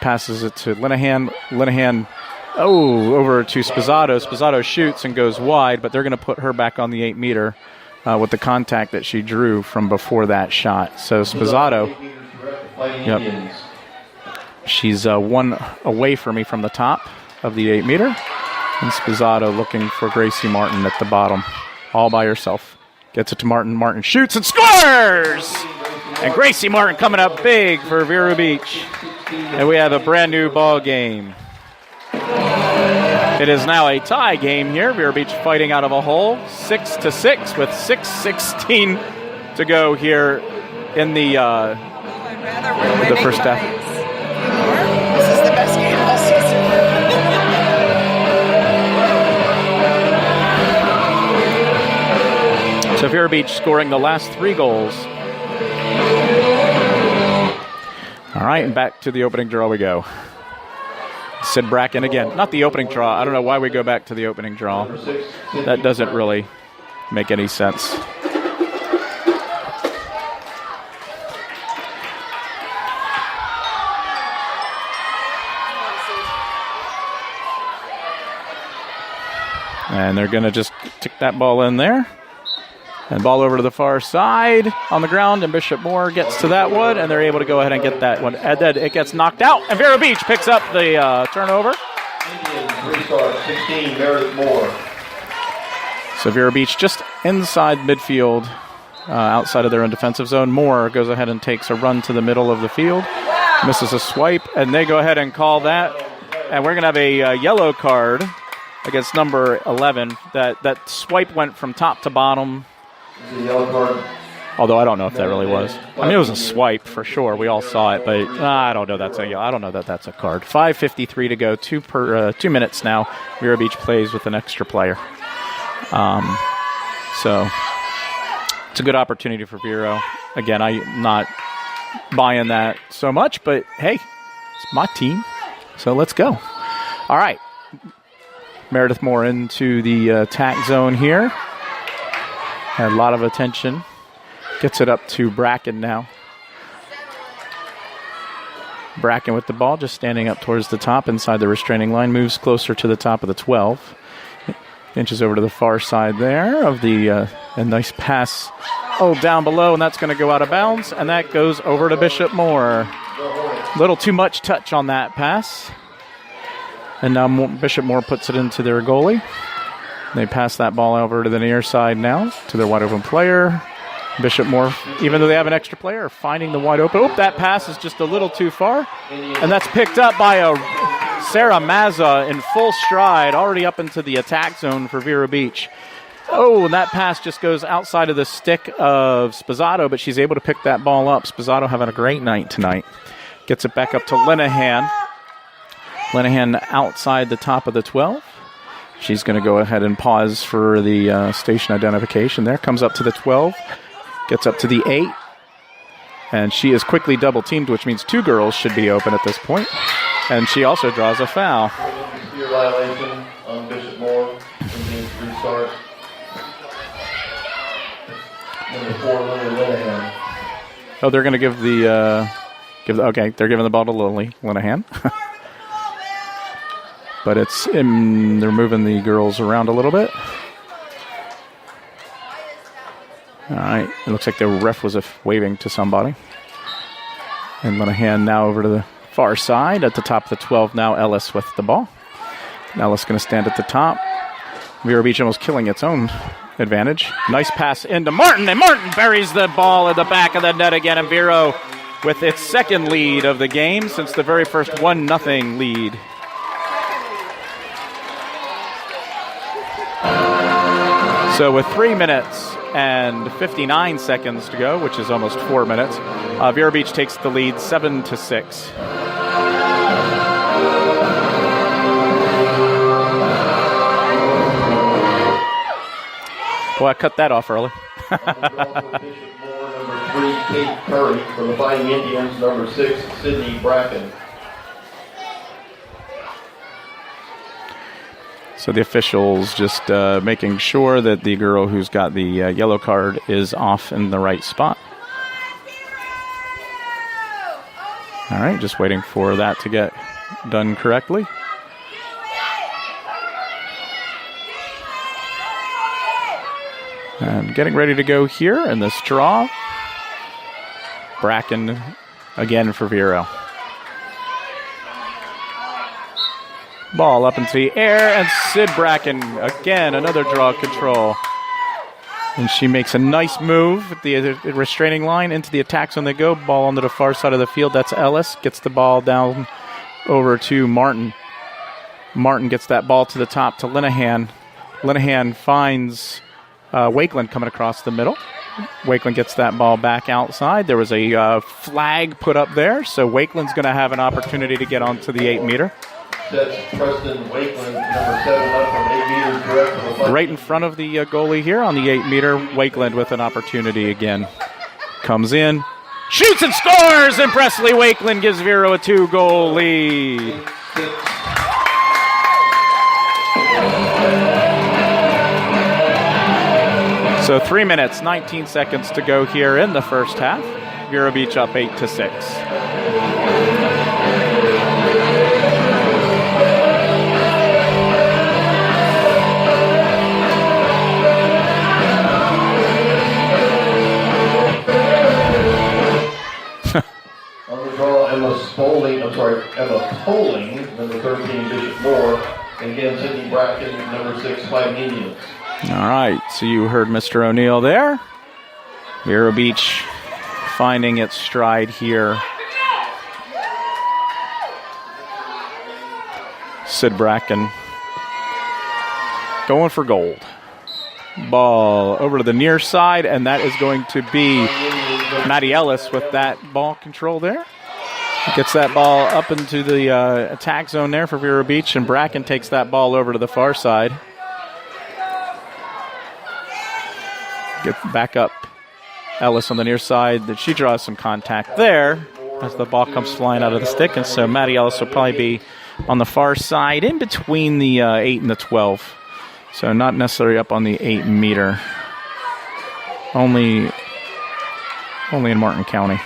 Passes it to Linehan. Linehan, over to Spizzato. Spizzato shoots and goes wide, but they're going to put her back on the 8-meter with the contact that she drew from before that shot. So, Spizzato, she's one away from me from the top of the 8-meter. And Spizzato looking for Gracie Martin at the bottom, all by herself. Gets it to Martin. Martin shoots and scores! And Gracie Martin coming up big for Vero Beach. And we have a brand new ball game. It is now a tie game here. Vero Beach fighting out of a hole, 6-6 with 6:16 to go here in the first half. This is the best game all season. So Vero Beach scoring the last 3 goals. All right, and back to the opening draw we go. Sid Bracken again. Not the opening draw. I don't know why we go back to the opening draw. That doesn't really make any sense. And they're going to just tick that ball in there. And ball over to the far side on the ground, and Bishop Moore gets to that one, and they're able to go ahead and get that one. And then it gets knocked out, and Vero Beach picks up the turnover. Restart 16, Meredith Moore. So Vero Beach just inside midfield, outside of their own defensive zone. Moore goes ahead and takes a run to the middle of the field, misses a swipe, and they go ahead and call that. And we're going to have a yellow card against number 11. That swipe went from top to bottom. Although I don't know if that really was. I mean, it was a swipe for sure. We all saw it, but I don't know. I don't know that that's a card. 5:53 to go. 2 minutes now. Vero Beach plays with an extra player. So it's a good opportunity for Vero. Again, I'm not buying that so much, but hey, it's my team, so let's go. All right, Meredith Moore into the attack zone here. Had a lot of attention Gets it up to Bracken now. Bracken with the ball, just standing up towards the top inside the restraining line. Moves closer to the top of the 12. Inches over to the far side there of the a nice pass. Oh, down below, and that's going to go out of bounds, and that goes over to Bishop Moore. Little too much touch on that pass. And now Bishop Moore puts it into their goalie. They pass that ball over to the near side now to their wide open player. Bishop Moore, even though they have an extra player, finding the wide open. Oh, that pass is just a little too far. And that's picked up by Sarah Mazza in full stride, already up into the attack zone for Vero Beach. Oh, and that pass just goes outside of the stick of Spazzato, but she's able to pick that ball up. Spazzato having a great night tonight. Gets it back up to Linehan. Linehan outside the top of the 12. She's going to go ahead and pause for the station identification there. Comes up to the 12. Gets up to the 8. And she is quickly double-teamed, which means 2 girls should be open at this point. And she also draws a foul. Clear violation on Bishop Moore. Restart. Number 4, Lily Linehan. Oh, they're going to give the... okay, they're giving the ball to Lily Linehan. But they're moving the girls around a little bit. All right, it looks like the ref was waving to somebody. And Linehan now over to the far side at the top of the 12 now. Ellis with the ball. Ellis going to stand at the top. Vero Beach almost killing its own advantage. Nice pass into Martin, and Martin buries the ball at the back of the net again. And Vero with its second lead of the game since the very first 1-0 lead. So with 3 minutes and 59 seconds to go, which is almost 4 minutes, Vero Beach takes the lead 7-6. Boy, I cut that off early. Number 3, Kate Curry from the Fighting Indians. Number 6, Sydney Bracken. So the officials just making sure that the girl who's got the yellow card is off in the right spot. All right, just waiting for that to get done correctly. And getting ready to go here in this draw. Bracken again for Vero. Ball up into the air, and Sid Bracken, again, another draw control. And she makes a nice move at the restraining line into the attack zone they go. Ball onto the far side of the field. That's Ellis. Gets the ball down over to Martin. Martin gets that ball to the top to Linehan. Linehan finds Wakeland coming across the middle. Wakeland gets that ball back outside. There was a flag put up there, so Wakeland's going to have an opportunity to get onto the 8-meter. That's Preston Wakeland, number 7, up from 8 meters direct from the right in front of the goalie here on the 8-meter. Wakeland with an opportunity again. Comes in, shoots and scores, and Presley Wakeland gives Vero a 2-goal lead. So 3 minutes, 19 seconds to go here in the first half. Vero Beach up 8-6. Emma Poling, number 13, Bishop Moore, and again, Sydney Bracken, number 6, Fighting Indians. All right, so you heard Mr. O'Neill there. Vero Beach finding its stride here. Sid Bracken going for gold. Ball over to the near side, and that is going to be Maddie Ellis with that ball control there. Gets that ball up into the attack zone there for Vero Beach, and Bracken takes that ball over to the far side. Get back up. Ellis on the near side. That she draws some contact there as the ball comes flying out of the stick, and so Maddie Ellis will probably be on the far side in between the 8 and the 12. So not necessarily up on the 8-meter. Only only in Martin County.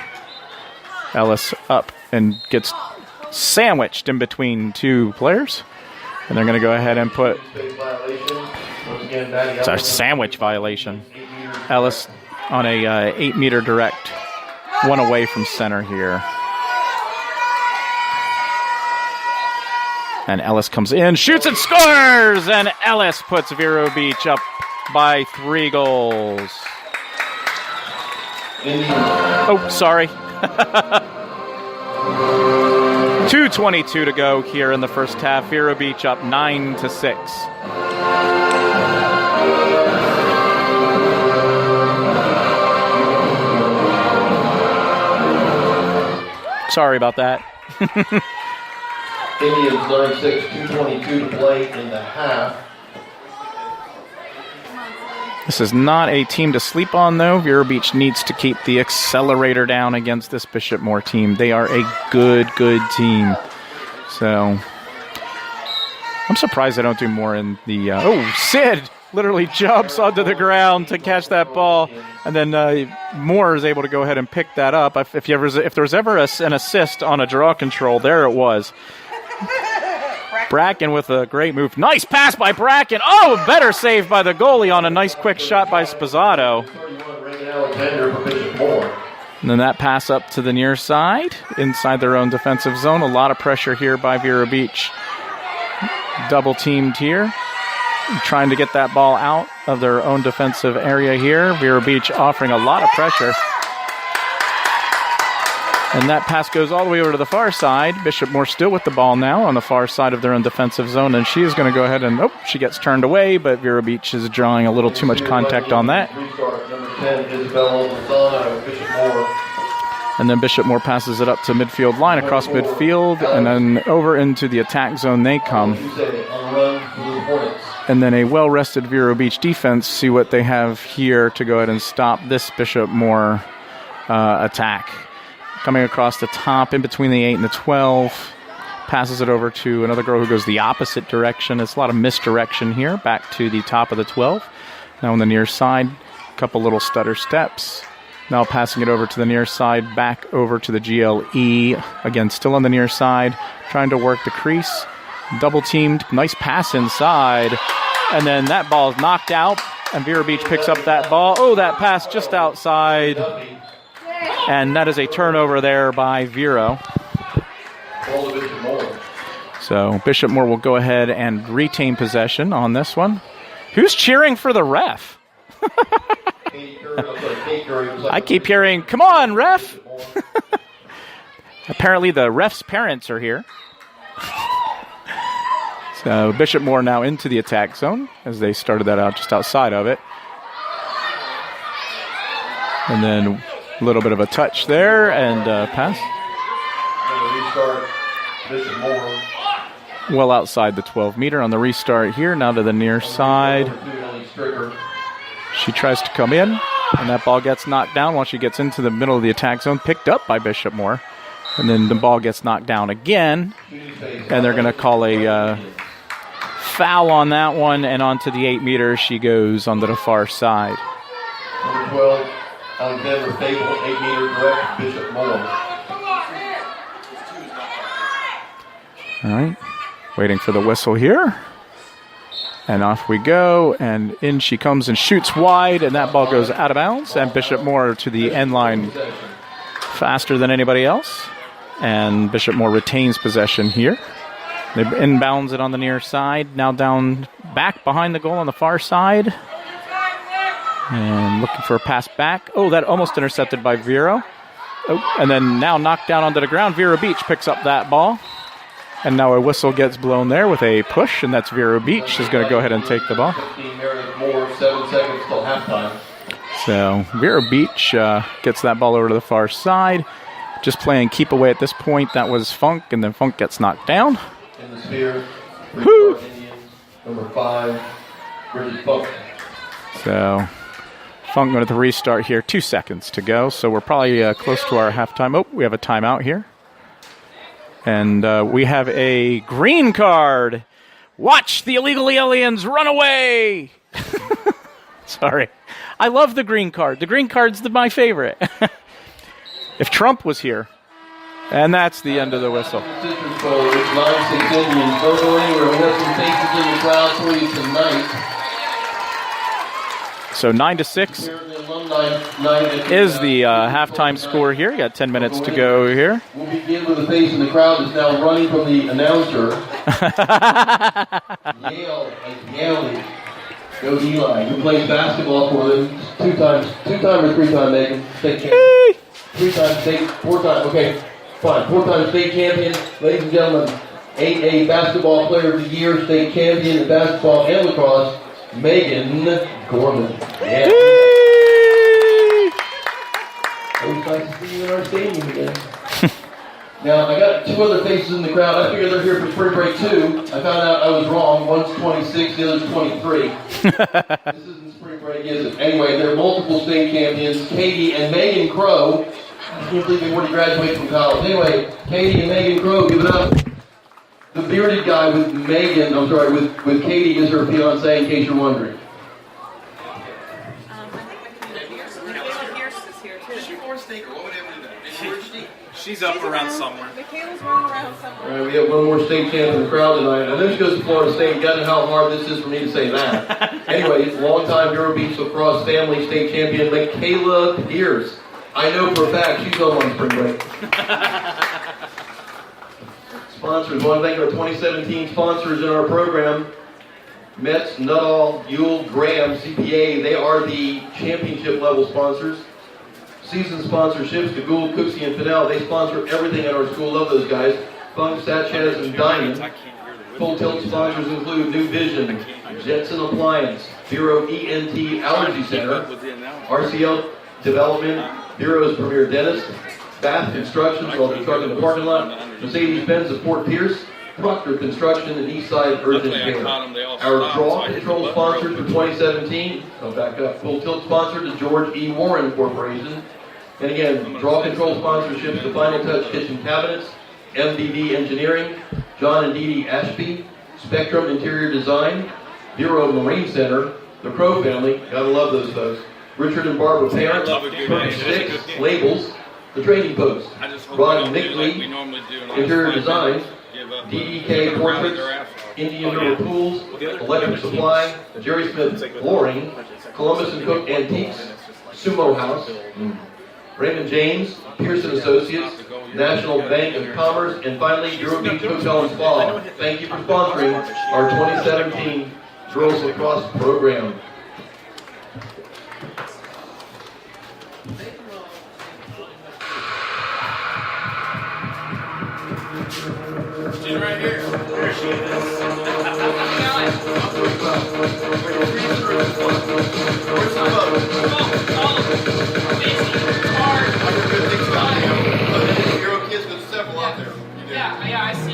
Ellis up and gets sandwiched in between two players. And they're going to go ahead and put... It's a sandwich violation. Ellis on a 8-meter direct. One away from center here. And Ellis comes in, shoots and scores! And Ellis puts Vero Beach up by 3 goals. Oh, sorry. 2:22 to go here in the first half. Vero Beach up 9-6. Sorry about that. Indians 36, 2:22 to play in the half. This is not a team to sleep on, though. Vero Beach needs to keep the accelerator down against this Bishop Moore team. They are a good team. So, I'm surprised they don't do more in the... Sid literally jumps onto the ground to catch that ball. And then Moore is able to go ahead and pick that up. If there was ever an assist on a draw control, there it was. Bracken with a great move. Nice pass by Bracken. Oh, better save by the goalie on a nice quick shot by Spazzato. And then that pass up to the near side, inside their own defensive zone. A lot of pressure here by Vero Beach. Double teamed here. Trying to get that ball out of their own defensive area here. Vero Beach offering a lot of pressure. And that pass goes all the way over to the far side. Bishop Moore still with the ball now on the far side of their own defensive zone. And she is going to go ahead and, she gets turned away, but Vero Beach is drawing a little too much contact on that. And then Bishop Moore passes it up to midfield line, across midfield, and then over into the attack zone they come. And then a well-rested Vero Beach defense, see what they have here to go ahead and stop this Bishop Moore attack. Coming across the top, in between the 8 and the 12. Passes it over to another girl who goes the opposite direction. It's a lot of misdirection here. Back to the top of the 12. Now on the near side, a couple little stutter steps. Now passing it over to the near side, back over to the GLE. Again, still on the near side, trying to work the crease. Double teamed, nice pass inside. And then that ball is knocked out, and Vero Beach picks up that ball. Oh, that pass just outside. And that is a turnover there by Vero. So Bishop Moore will go ahead and retain possession on this one. Who's cheering for the ref? I keep hearing, come on, ref! Apparently the ref's parents are here. So Bishop Moore now into the attack zone as they started that out just outside of it. And then a little bit of a touch there and pass. Well outside the 12-meter on the restart here. Now to the near side. She tries to come in, and that ball gets knocked down once she gets into the middle of the attack zone. Picked up by Bishop Moore. And then the ball gets knocked down again. And they're going to call a foul on that one. And onto the 8-meter she goes onto the far side. Number 12. Alexander Fable, 8-meter direct, Bishop Moore. All right, waiting for the whistle here. And off we go, and in she comes and shoots wide, and that ball goes out of bounds, and Bishop Moore to the end line faster than anybody else. And Bishop Moore retains possession here. They inbounds it on the near side, now down back behind the goal on the far side. And looking for a pass back. Oh, that almost intercepted by Vero. Oh, and then now knocked down onto the ground. Vero Beach picks up that ball. And now a whistle gets blown there with a push, and that's Vero Beach is going to go ahead and take the ball. 7 seconds till halftime. So Vero Beach gets that ball over to the far side. Just playing keep away at this point. That was Funk, and then Funk gets knocked down. In the sphere, Indians, number 5, Bridget Funk. So Funk going to the restart here. 2 seconds to go, so we're probably close to our halftime. Oh, we have a timeout here. And we have a green card. Watch the illegal aliens run away. Sorry. I love the green card. The green card's my favorite. If Trump was here. And that's the end of the whistle. Citrus Bowl, it's 9-6 Indians. Don't go anywhere. We have some faces in the crowd for you tonight. So 9-6 is the halftime score here. You got 10 minutes to go here. We'll begin with the face in the crowd that's now running from the announcer. Yale. Go Eli, who plays basketball for them. Two-time or three-time, Megan? State champion. Three-time state, four-time, okay. Fine, four-time state champion, ladies and gentlemen, 8A basketball player of the year, state champion in basketball and lacrosse, Megan Gorman. Yeah. Always nice to see you in our stadium again. Now, I got two other faces in the crowd. I figured they're here for spring break too. I found out I was wrong. One's 26, the other's 23. This isn't spring break, is it? Anyway, they're multiple state champions, Katie and Megan Crow. I can't believe they already graduated from college. Anyway, Katie and Megan Crow, give it up. The bearded guy with Megan, I'm sorry, with Katie is her fiance, in case you're wondering. She's up around somewhere. Michaela's running around somewhere. All right, we have one more state champ in the crowd tonight. I know she goes to Florida State. You gotta know how hard this is for me to say that. Anyway, longtime Vero Beach lacrosse family state champion, Michaela Pierce. I know for a fact she's on spring break. Sponsors, I want to thank our 2017 sponsors in our program. Metz, Nuttall, Ewell, Graham, CPA. They are the championship level sponsors. Season sponsorships to Gould, Cooksey, and Fennell. They sponsor everything at our school. Love those guys. Funk, Satchez, and Diamond. Full tilt sponsors include New Vision, Jetson Appliance, Vero ENT Allergy Center, RCL Development, Vero's Premier Dentist, Bath Construction, so I'll be talking the parking lot, Mercedes-Benz of Fort Pierce, Proctor Construction, and Eastside Urgent Care. Our draw control sponsor for 2017, I'll back up, full tilt sponsor to George E. Warren Corporation. And again, draw control sponsorships to Final Touch Kitchen Cabinets, MBV Engineering, John and Dee Dee Ashby, Spectrum Interior Design, Vero Marine Center, the Crow family, gotta love those folks, Richard and Barbara Parents, Perfect Sticks, Labels, the Trading Post, Ron Mickley, Interior Design, DEK Portraits, Indian River Pools, Electric Supply, Jerry Smith Flooring, Columbus and Cook Antiques, Sumo House, Raymond James, Pearson Associates, National Bank of Commerce, and finally, Vero Beach Hotel and Spa. Thank you for sponsoring our 2017 Girls Lacrosse program. She's right here. There she is. Where's the boat? Hero kids, there's several out there. Yeah, I see.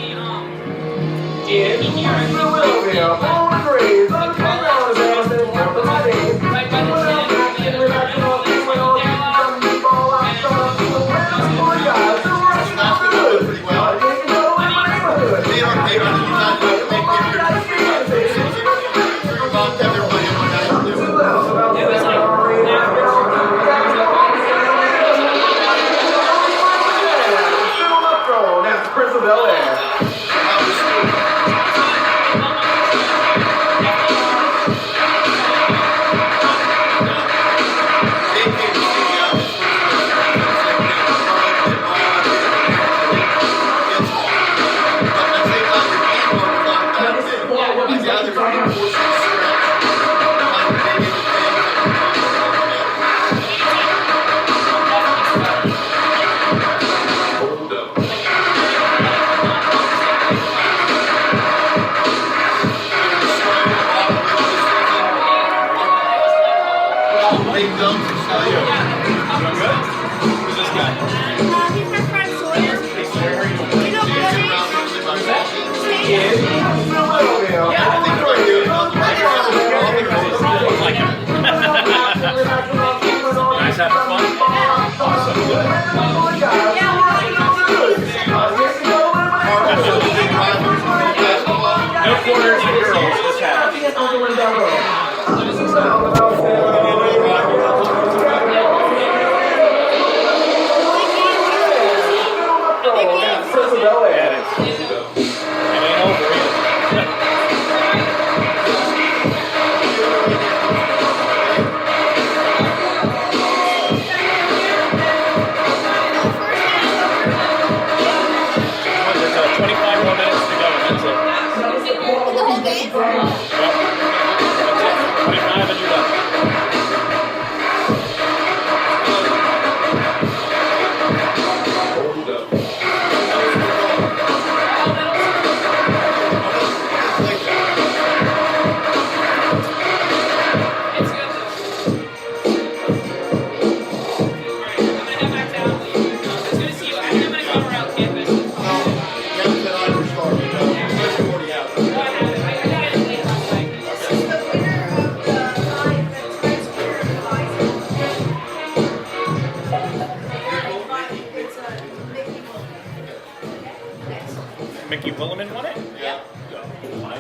Mickey Williman won it? Yeah.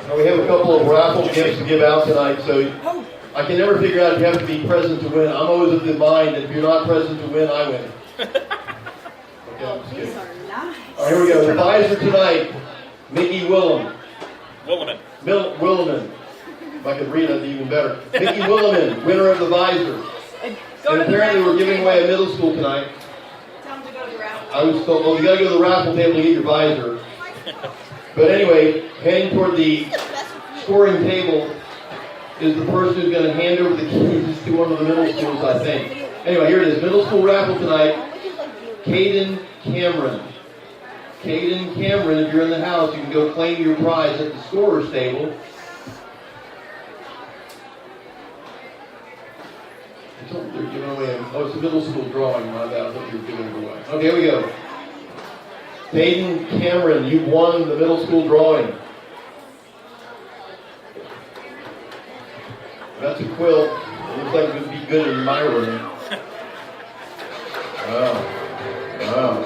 Now we have a couple of raffle gifts to give out tonight, so I can never figure out if you have to be present to win. I'm always of the mind that if you're not present to win, I win. Okay, I'm just kidding. These are nice. All right, here we go. The visor tonight, Mickey Williman. Williman. Williman. If I could read it, even better. Mickey Williman, winner of the visor. And apparently we're giving away a middle school tonight. Tell them to go to the raffle. I was told, well, you got to go to the raffle table to get your visor. But anyway, heading toward the scoring table is the person who's going to hand over the keys to one of the middle schools, I think. Anyway, here it is. Middle school raffle tonight. Caden Cameron. Caden Cameron, if you're in the house, you can go claim your prize at the scorer's table. They're giving away. Oh, it's a middle school drawing. My bad. I thought you were giving it away. Okay, here we go. Caden Cameron, you won the middle school drawing. That's a quilt. It looks like it would be good in my room. Wow. Wow.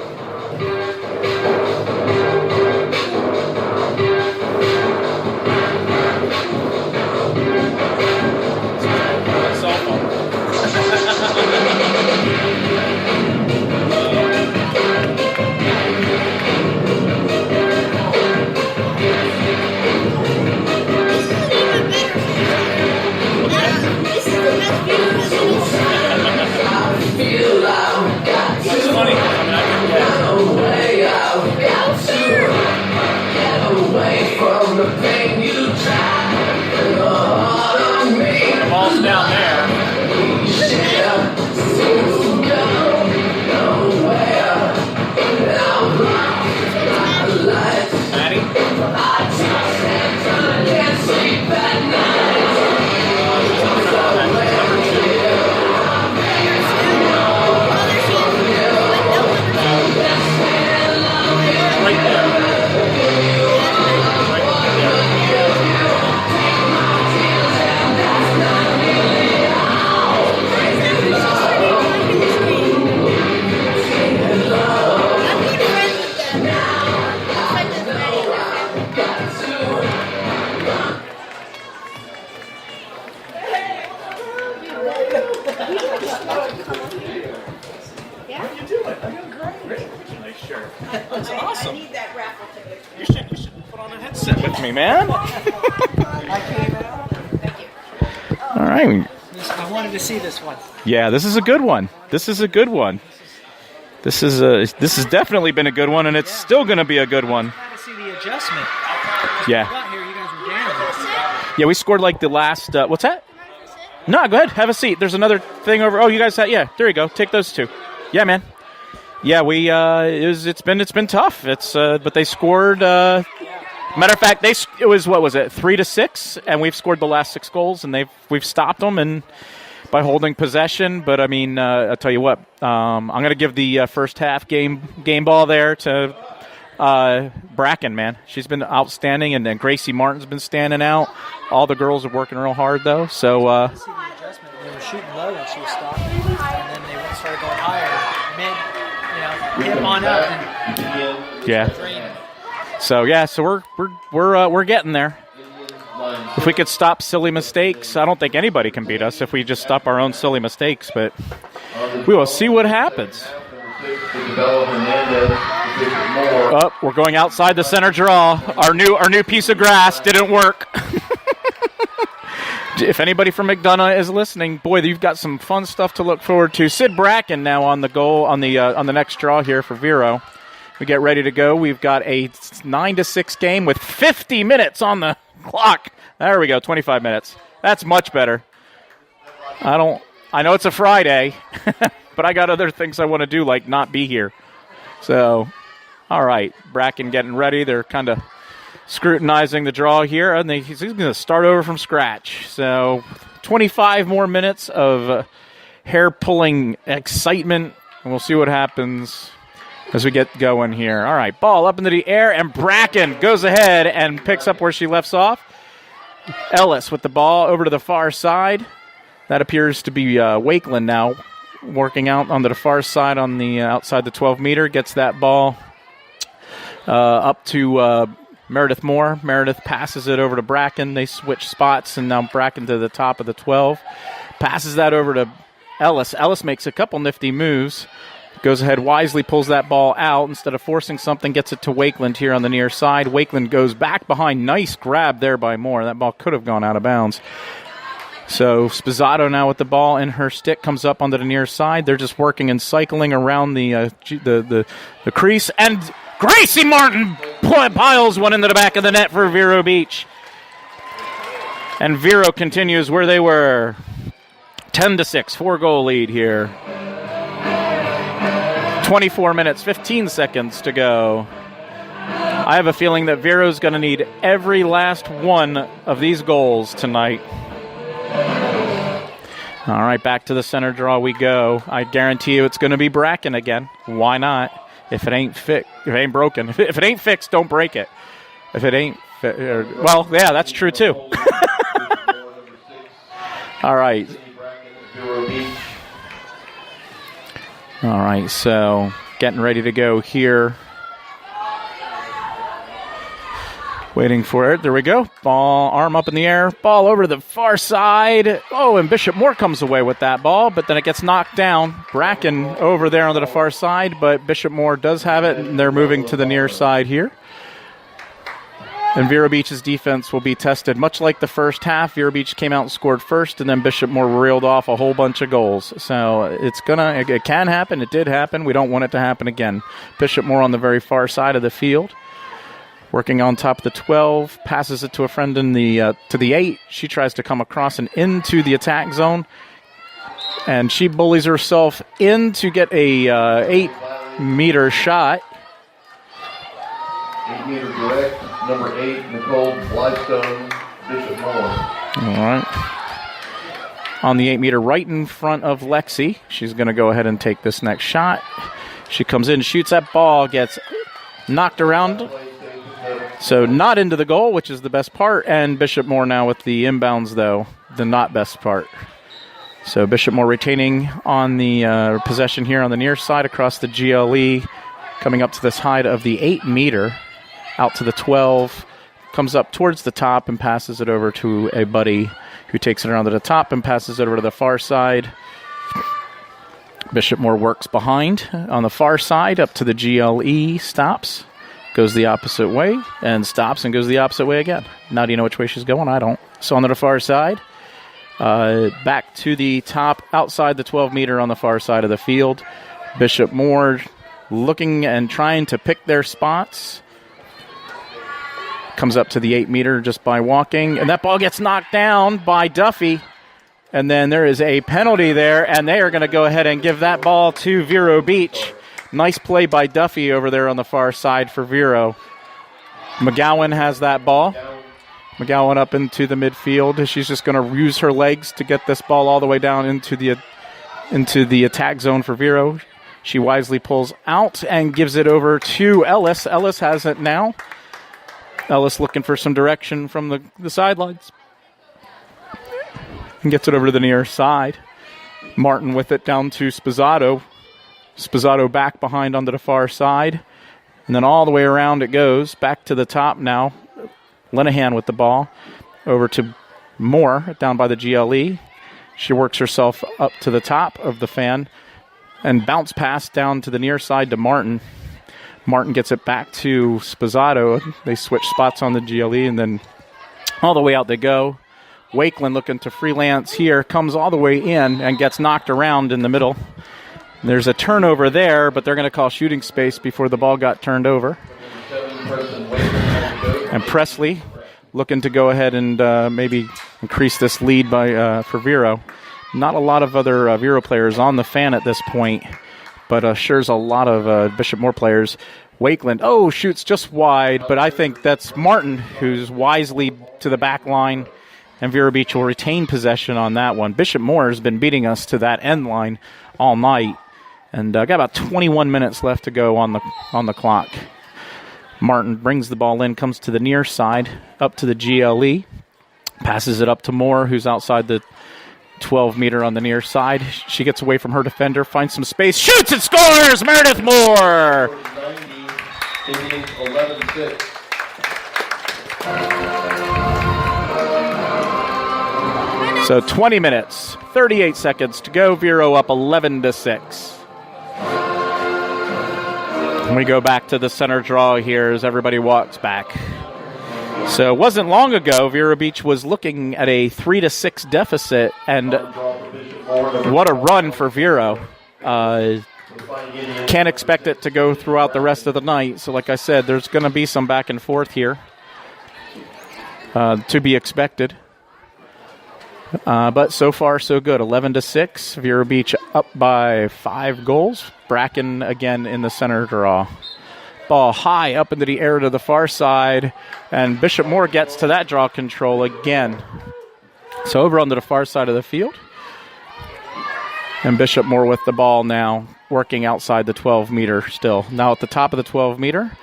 Ball's down there. That's awesome. I need that raffle ticket. You should put on a headset with me, man. Thank you. All right. I wanted to see this one. Yeah, this is a good one. This is a good one. This has definitely been a good one, and it's still going to be a good one. Trying to see the adjustment. Yeah. Got here, you guys were down. Yeah, we scored like the last. What's that? No, go ahead. Have a seat. There's another thing over. Oh, you guys had. Yeah, there you go. Take those two. Yeah, man. Yeah, we. It's been tough. But they scored. Matter of fact, it was 3-6, and we've scored the last 6 goals, and we've stopped them and by holding possession. But I mean, I'll tell you what. I'm going to give the first half game ball there to Bracken. Man, she's been outstanding, and then Gracie Martin's been standing out. All the girls are working real hard though. So. See the adjustment. They were shooting low and she was stopping, and then they started going higher. Hit on up and yeah. draining. So we're getting there. If we could stop silly mistakes, I don't think anybody can beat us if we just stop our own silly mistakes. But we will see what happens. Oh, we're going outside the center draw. Our new piece of grass didn't work. If anybody from McDonough is listening, boy, you've got some fun stuff to look forward to. Sid Bracken now on the goal on the next draw here for Vero. We get ready to go. We've got a 9-6 game with 50 minutes on the clock. There we go, 25 minutes. That's much better. I know it's a Friday, but I got other things I want to do, like not be here. So, all right, Bracken getting ready. They're kind of scrutinizing the draw here, and he's going to start over from scratch. So 25 more minutes of hair-pulling excitement, and we'll see what happens as we get going here. All right, ball up into the air, and Bracken goes ahead and picks up where she left off. Ellis with the ball over to the far side. That appears to be Wakeland now, working out onto the far side on the outside the 12-meter. Gets that ball up to Meredith Moore. Meredith passes it over to Bracken. They switch spots, and now Bracken to the top of the 12. Passes that over to Ellis. Ellis makes a couple nifty moves. Goes ahead, wisely pulls that ball out. Instead of forcing something, gets it to Wakeland here on the near side. Wakeland goes back behind. Nice grab there by Moore. That ball could have gone out of bounds. So Sposato now with the ball in her stick comes up onto the near side. They're just working and cycling around the crease. And Gracie Martin piles one into the back of the net for Vero Beach. And Vero continues where they were. 10-6, 4-goal lead here. 24 minutes, 15 seconds to go. I have a feeling that Vero's going to need every last one of these goals tonight. All right, back to the center draw we go. I guarantee you it's going to be Bracken again. Why not? If it ain't broken. If it ain't fixed, don't break it. If it ain't well, yeah, that's true too. All right. All right, so getting ready to go here. Waiting for it. There we go. Ball, arm up in the air. Ball over to the far side. Oh, and Bishop Moore comes away with that ball, but then it gets knocked down. Bracken over there onto the far side, but Bishop Moore does have it, and they're moving to the near side here. And Vero Beach's defense will be tested. Much like the first half, Vero Beach came out and scored first, and then Bishop Moore reeled off a whole bunch of goals. So it can happen. It did happen. We don't want it to happen again. Bishop Moore on the very far side of the field. Working on top of the 12, passes it to a friend in the to the 8. She tries to come across and into the attack zone, and she bullies herself in to get a 8-meter shot. 8-meter direct, number 8, Nicole Blystone, Bishop Moore. All right. On the 8-meter right in front of Lexi. She's going to go ahead and take this next shot. She comes in, shoots that ball, gets knocked around. So not into the goal, which is the best part, and Bishop Moore now with the inbounds, though, the not best part. So Bishop Moore retaining on the possession here on the near side across the GLE, coming up to the side of the 8-meter, out to the 12, comes up towards the top and passes it over to a buddy who takes it around to the top and passes it over to the far side. Bishop Moore works behind on the far side up to the GLE, stops. Goes the opposite way, and stops and goes the opposite way again. Now do you know which way she's going? I don't. So on the far side, back to the top, outside the 12-meter on the far side of the field. Bishop Moore looking and trying to pick their spots. Comes up to the 8-meter just by walking, and that ball gets knocked down by Duffy. And then there is a penalty there, and they are going to go ahead and give that ball to Vero Beach. Nice play by Duffy over there on the far side for Vero. McGowan has that ball. McGowan up into the midfield. She's just going to use her legs to get this ball all the way down into the attack zone for Vero. She wisely pulls out and gives it over to Ellis. Ellis has it now. Ellis looking for some direction from the sidelines. And gets it over to the near side. Martin with it down to Sposato. Sposato back behind onto the far side. And then all the way around it goes. Back to the top now. Linehan with the ball. Over to Moore down by the GLE. She works herself up to the top of the fan. And bounce pass down to the near side to Martin. Martin gets it back to Sposato. They switch spots on the GLE. And then all the way out they go. Wakeland looking to freelance here. Comes all the way in and gets knocked around in the middle. There's a turnover there, but they're going to call shooting space before the ball got turned over. And Presley looking to go ahead and maybe increase this lead for Vero. Not a lot of other Vero players on the fan at this point, but sure's a lot of Bishop Moore players. Wakeland, shoots just wide, but I think that's Martin who's wisely to the back line, and Vero Beach will retain possession on that one. Bishop Moore has been beating us to that end line all night. And got about 21 minutes left to go on the clock. Martin brings the ball in, comes to the near side, up to the GLE, passes it up to Moore, who's outside the 12-meter on the near side. She gets away from her defender, finds some space, shoots and scores! Meredith Moore! So 20 minutes, 38 seconds to go. Vero up 11-6. We go back to the center draw here as everybody walks back. So it wasn't long ago Vero Beach was looking at a 3-6 deficit, and what a run for Vero. Can't expect it to go throughout the rest of the night. So like I said, there's going to be some back and forth here to be expected. But so far, so good. 11-6. Vero Beach up by 5 goals. Bracken again in the center draw. Ball high up into the air to the far side. And Bishop Moore gets to that draw control again. So over onto the far side of the field. And Bishop Moore with the ball now, working outside the 12-meter still. Now at the top of the 12-meter.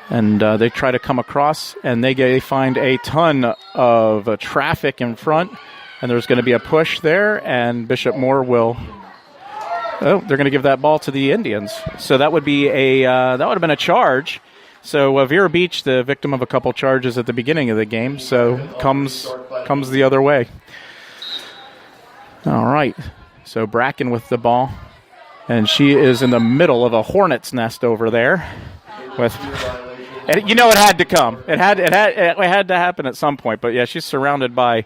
And they try to come across, and they find a ton of traffic in front. And there's going to be a push there, and Bishop Moore will. Oh, they're going to give that ball to the Indians. So that would be that would have been a charge. So Vero Beach, the victim of a couple charges at the beginning of the game, so comes the other way. All right. So Bracken with the ball, and she is in the middle of a hornet's nest over there. And you know it had to come. It had to happen at some point. But yeah, she's surrounded by.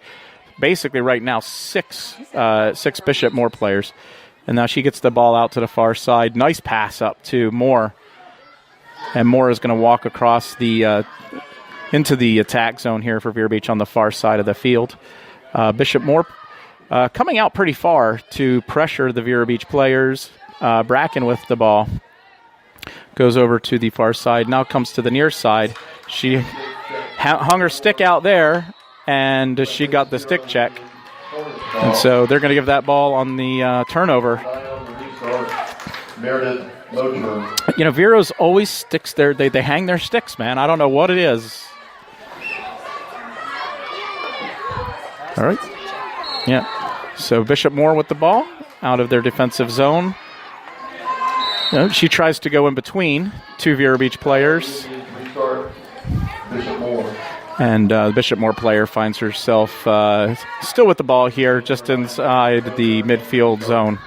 Basically right now six Bishop Moore players, and now she gets the ball out to the far side. Nice pass up to Moore, and Moore is going to walk across the into the attack zone here for Vero Beach on the far side of the field. Bishop Moore coming out pretty far to pressure the Vero Beach players. Bracken with the ball goes over to the far side. Now comes to the near side. She hung her stick out there. And she got the stick check. And so they're going to give that ball on the turnover. You know, Vero's always sticks there. They hang their sticks, man. I don't know what it is. All right. Yeah. So Bishop Moore with the ball out of their defensive zone. You know, she tries to go in between two Vero Beach players. Bishop Moore. And the Bishop Moore player finds herself still with the ball here, just inside the midfield zone,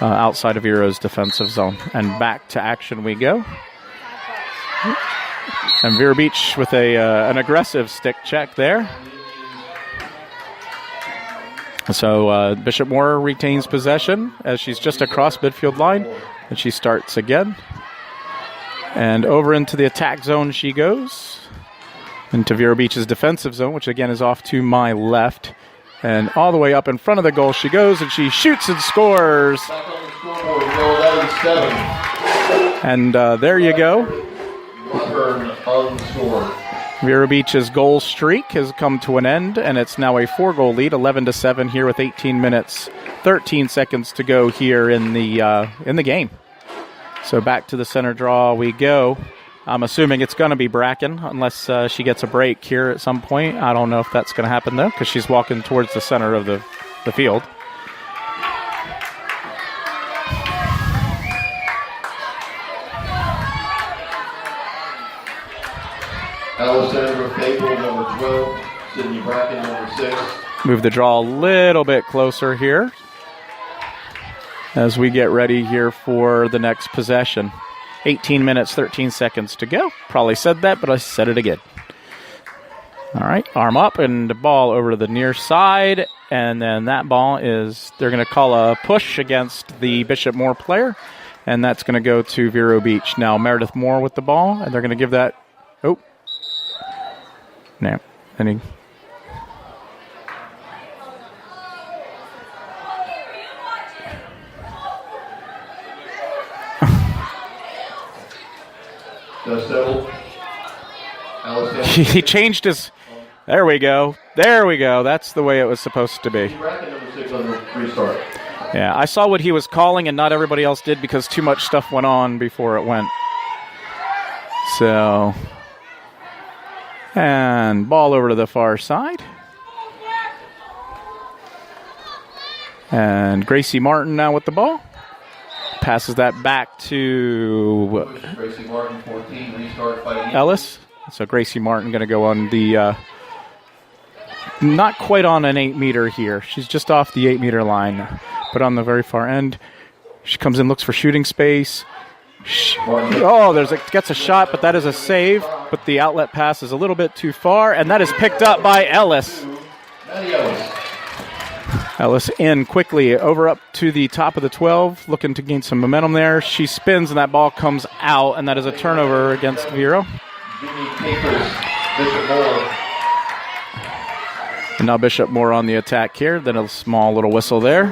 outside of Vero's defensive zone. And back to action we go. And Vero Beach with an aggressive stick check there. So Bishop Moore retains possession as she's just across midfield line, and she starts again. And over into the attack zone she goes. Into Vero Beach's defensive zone, which again is off to my left. And all the way up in front of the goal she goes, and she shoots and scores. Back on the scoreboard, 11-7. And there you go. Lockburn unscored. Vero Beach's goal streak has come to an end, and it's now a 4-goal lead, 11-7 here with 18 minutes, 13 seconds to go here in the game. So back to the center draw we go. I'm assuming it's going to be Bracken unless she gets a break here at some point. I don't know if that's going to happen, though, because she's walking towards the center of the field. Alessandra Fable, number 12. Sydney Bracken, number 6. Move the draw a little bit closer here as we get ready here for the next possession. 18 minutes, 13 seconds to go. Probably said that, but I said it again. All right, arm up and the ball over to the near side. And then that ball is, they're going to call a push against the Bishop Moore player. And that's going to go to Vero Beach. Now Meredith Moore with the ball, and they're going to give that, no. Any. He changed his. There we go. That's the way it was supposed to be. Yeah, I saw what he was calling, and not everybody else did because too much stuff went on before it went. So, and ball over to the far side. And Gracie Martin now with the ball. Passes that back to Gracie Martin, 14, restart by Ellis. So Gracie Martin going to go on the, not quite on an 8-meter here. She's just off the 8-meter line, but on the very far end. She comes in, looks for shooting space. Gets a shot, but that is a save. But the outlet pass is a little bit too far, and that is picked up by Ellis. Ellis in quickly over up to the top of the 12, looking to gain some momentum there. She spins, and that ball comes out, and that is a turnover against Vero. And now Bishop Moore on the attack here. Then a small little whistle there.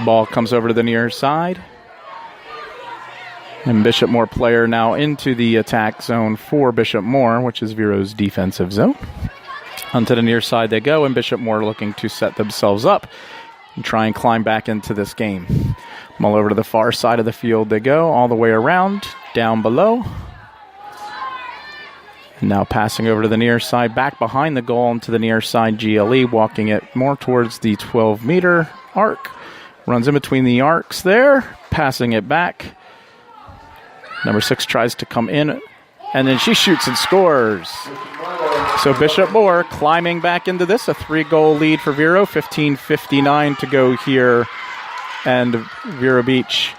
Ball comes over to the near side. And Bishop Moore player now into the attack zone for Bishop Moore, which is Vero's defensive zone. Onto the near side they go, and Bishop Moore looking to set themselves up and try and climb back into this game. All over to the far side of the field they go, all the way around, down below. And now passing over to the near side, back behind the goal into the near side GLE, walking it more towards the 12-meter arc. Runs in between the arcs there, passing it back. Number 6 tries to come in, and then she shoots and scores. So Bishop Moore climbing back into this, a 3-goal lead for Vero, 15:59 to go here, and Vero Beach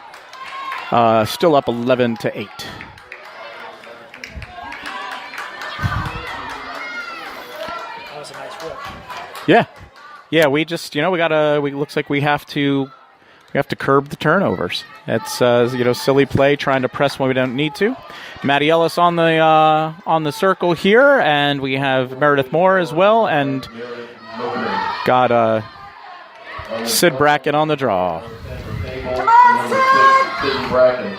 still up 11-8. That was a nice whip. Yeah. We just, looks like we have to curb the turnovers. It's silly play, trying to press when we don't need to. Maddie Ellis on the circle here, and we have Meredith Moore as well, and got Sid Bracken on the draw. Come on, Sid Bracken.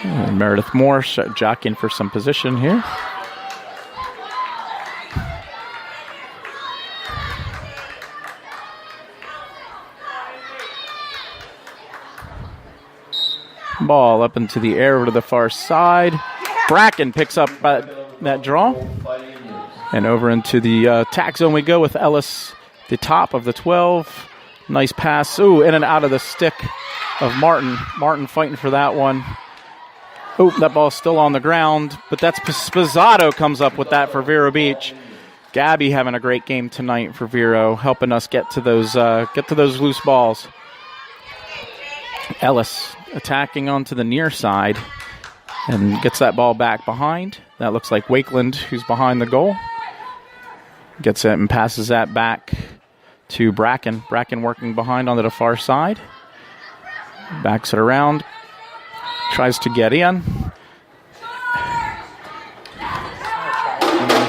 And Meredith Moore jockeying for some position here. Ball up into the air over to the far side. Bracken picks up that draw. And over into the attack zone we go with Ellis, the top of the 12. Nice pass. Ooh, in and out of the stick of Martin. Martin fighting for that one. Ooh, that ball's still on the ground. But that's Spizzato comes up with that for Vero Beach. Gabby having a great game tonight for Vero, helping us get to those loose balls. Ellis attacking onto the near side and gets that ball back behind. That looks like Wakeland, who's behind the goal. Gets it and passes that back to Bracken. Bracken working behind onto the far side. Backs it around. Tries to get in.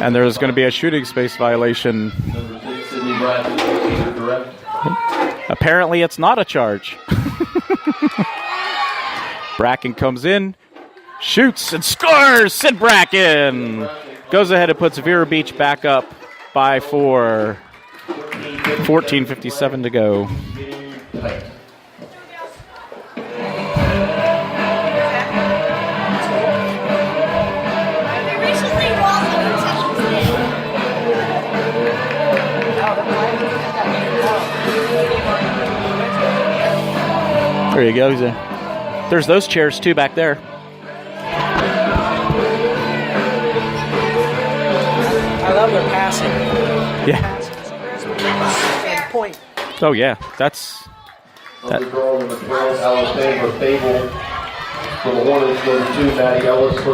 And there's going to be a shooting space violation. Apparently it's not a charge. Bracken comes in, shoots, and scores! Sid Bracken goes ahead and puts Vero Beach back up by 4. 14:57 to go. There you go. There's those chairs, too, back there. I love their passing. Yeah. Point. Oh, yeah. That's... That.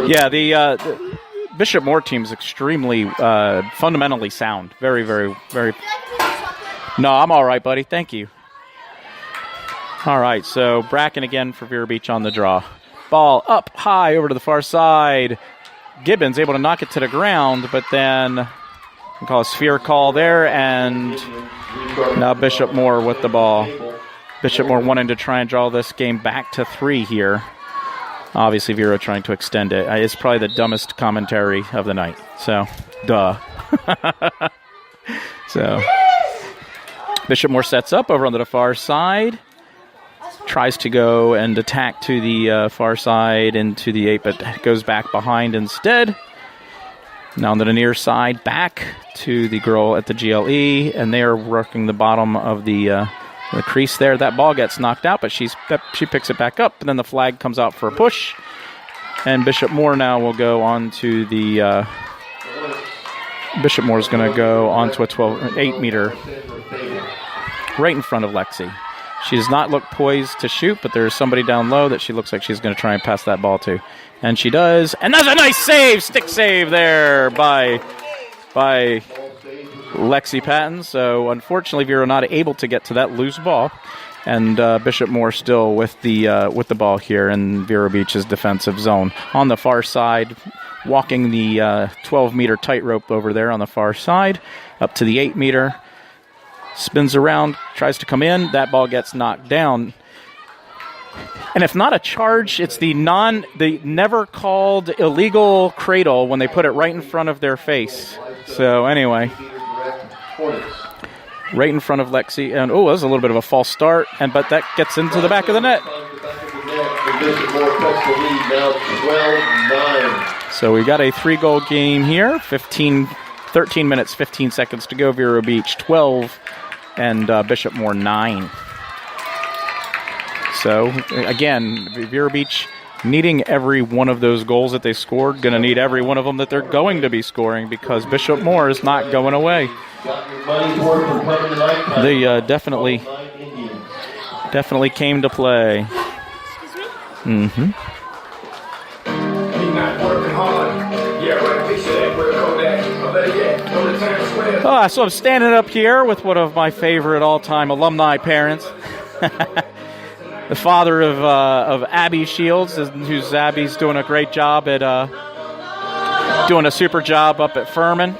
Yeah, the Bishop Moore team is extremely fundamentally sound. Very, very, very... No, I'm all right, buddy. Thank you. All right, so Bracken again for Vero Beach on the draw. Ball up high over to the far side. Gibbons able to knock it to the ground, but then we call a sphere call there, and now Bishop Moore with the ball. Bishop Moore wanting to try and draw this game back to 3 here. Obviously, Vero trying to extend it. It's probably the dumbest commentary of the night, so duh. So Bishop Moore sets up over onto the far side. Tries to go and attack to the far side into the 8, but goes back behind instead. Now on the near side, back to the girl at the GLE, and they are working the bottom of the The crease there, that ball gets knocked out, but she picks it back up, and then the flag comes out for a push. And Bishop Moore now will go on to the... Bishop Moore is going to go on to a 8-meter right in front of Lexi. She does not look poised to shoot, but there's somebody down low that she looks like she's going to try and pass that ball to. And she does. And that's a nice save, stick save there by Lexi Patton. So unfortunately, Vero not able to get to that loose ball. And Bishop Moore still with the ball here in Vero Beach's defensive zone. On the far side, walking the 12-meter tightrope over there on the far side, up to the 8-meter. Spins around, tries to come in. That ball gets knocked down. And if not a charge, it's the never called illegal cradle when they put it right in front of their face. So anyway, right in front of Lexi. And that was a little bit of a false start, but that gets into the back of the net. So we got a 3-goal game here. 13 minutes, 15 seconds to go. Vero Beach 12 and Bishop Moore 9. So again, Vero Beach needing every one of those goals that they scored. Going to need every one of them that they're going to be scoring because Bishop Moore is not going away. They definitely came to play. Mm-hmm. So I'm standing up here with one of my favorite all-time alumni parents, the father of Abby Shields, who's Abby's doing a great job at doing a super job up at Furman,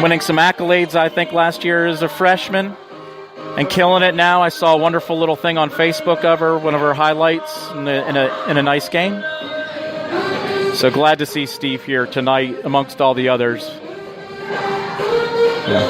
winning some accolades I think last year as a freshman, and killing it now. I saw a wonderful little thing on Facebook of her, one of her highlights in a nice game. So glad to see Steve here tonight amongst all the others. Yeah.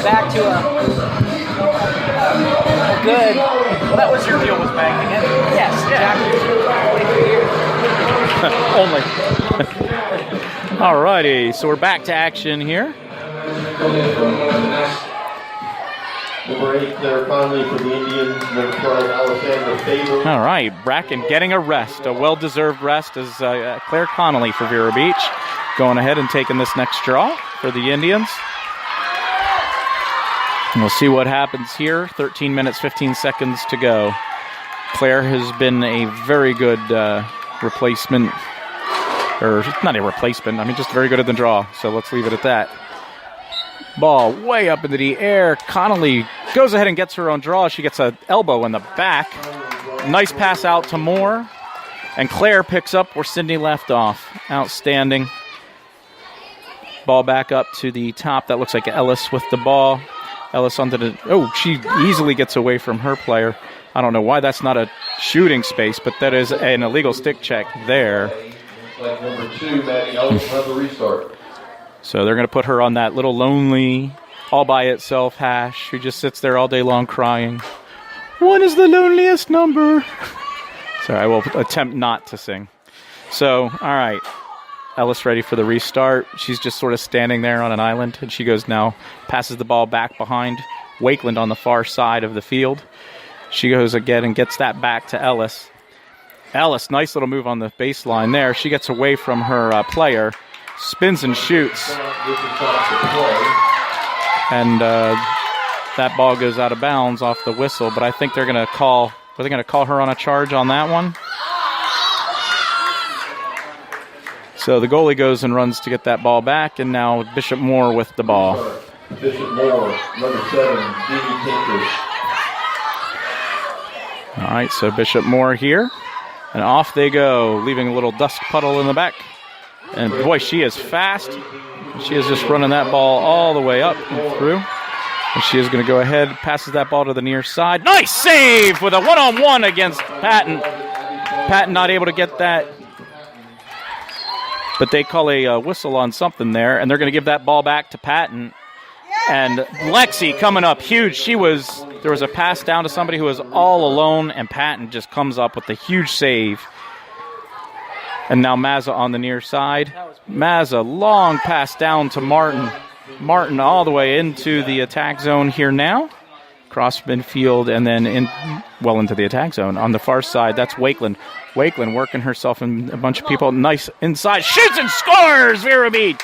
Back to a good. Well, that was your deal with banking it. Yes, Only. Alrighty, so we're back to action here. Number 8 there finally for the Indians. Number 12, Alexander Faber. All right, Bracken getting a rest, a well-deserved rest, as Claire Connolly for Vero Beach going ahead and taking this next draw for the Indians. And we'll see what happens here. 13 minutes, 15 seconds to go. Claire has been a very good replacement, or not a replacement, I mean just very good at the draw, so let's leave it at that. Ball way up into the air. Connolly goes ahead and gets her own draw. She gets an elbow in the back. Nice pass out to Moore. And Claire picks up where Sydney left off. Outstanding. Ball back up to the top. That looks like Ellis with the ball. Ellis onto the... Oh, she easily gets away from her player. I don't know why that's not a shooting space, but that is an illegal stick check there. Like number 2, Maddie Ellis, another restart. So they're going to put her on that little lonely, all by itself hash who just sits there all day long crying. What is the loneliest number? So I will attempt not to sing. So, all right. Ellis ready for the restart. She's just sort of standing there on an island, and she goes now, passes the ball back behind Wakeland on the far side of the field. She goes again and gets that back to Ellis. Ellis, nice little move on the baseline there. She gets away from her player. Spins and shoots. And that ball goes out of bounds off the whistle, but I think they're going to call... Are they going to call her on a charge on that one? So the goalie goes and runs to get that ball back, and now Bishop Moore with the ball. Bishop Moore, number 7, Jeannie Tinker. All right, so Bishop Moore here. And off they go, leaving a little dust puddle in the back. And boy, she is fast. She is just running that ball all the way up and through. And she is going to go ahead, passes that ball to the near side. Nice save with a one-on-one against Patton. Patton not able to get that. But they call a whistle on something there, and they're going to give that ball back to Patton. And Lexi coming up huge. There was a pass down to somebody who was all alone, and Patton just comes up with a huge save. And now Mazza on the near side. Mazza, long pass down to Martin. Martin all the way into the attack zone here now. Cross midfield and then into the attack zone. On the far side, that's Wakeland. Wakeland working herself in a bunch of people. Nice inside. Shoots and scores, Vero Beach.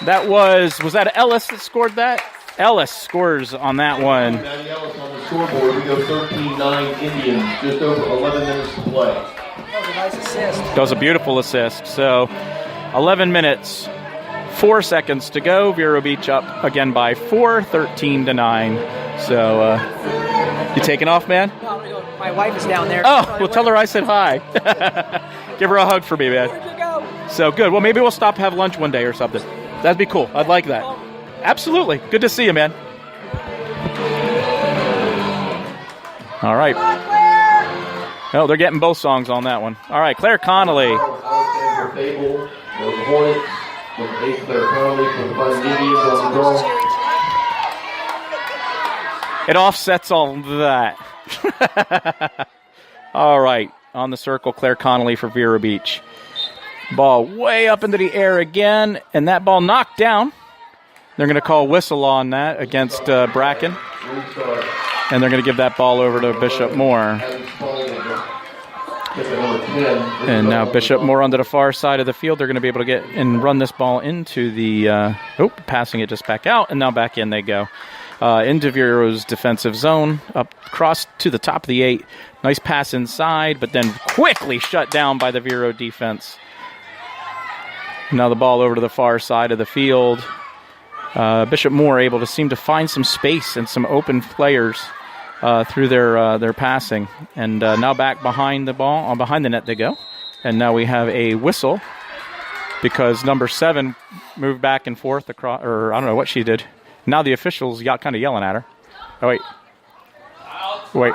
Was that Ellis that scored that? Ellis scores on that one. Maddie Ellis on the scoreboard. We go 13-9 Indians. Just over 11 minutes to play. That was a nice assist. That was a beautiful assist. So 11 minutes, 4 seconds to go. Vero Beach up again by 4, 13-9. So you taking off, man? No, I'm gonna go. My wife is down there. Oh, well, tell her I said hi. Give her a hug for me, man. Where'd you go? So good. Well, maybe we'll stop and have lunch one day or something. That'd be cool. I'd like that. Absolutely. Good to see you, man. All right. Oh, they're getting both songs on that one. All right, Claire Connolly. Alexander Fable, the Hornets, with eight Claire Connolly for the Fun Indians on the draw. It offsets all that. All right, on the circle, Claire Connolly for Vero Beach. Ball way up into the air again, and that ball knocked down. They're going to call whistle on that against Bracken. And they're going to give that ball over to Bishop Moore. And now Bishop Moore onto the far side of the field. They're going to be able to get and run this ball into the... passing it just back out, and now back in they go. Into Vero's defensive zone, up across to the top of the 8. Nice pass inside, but then quickly shut down by the Vero defense. Now the ball over to the far side of the field. Bishop Moore able to seem to find some space and some open players through their passing. And now back behind the ball, behind the net they go. And now we have a whistle because number 7 moved back and forth across, or I don't know what she did. Now the officials got kind of yelling at her. Oh, wait.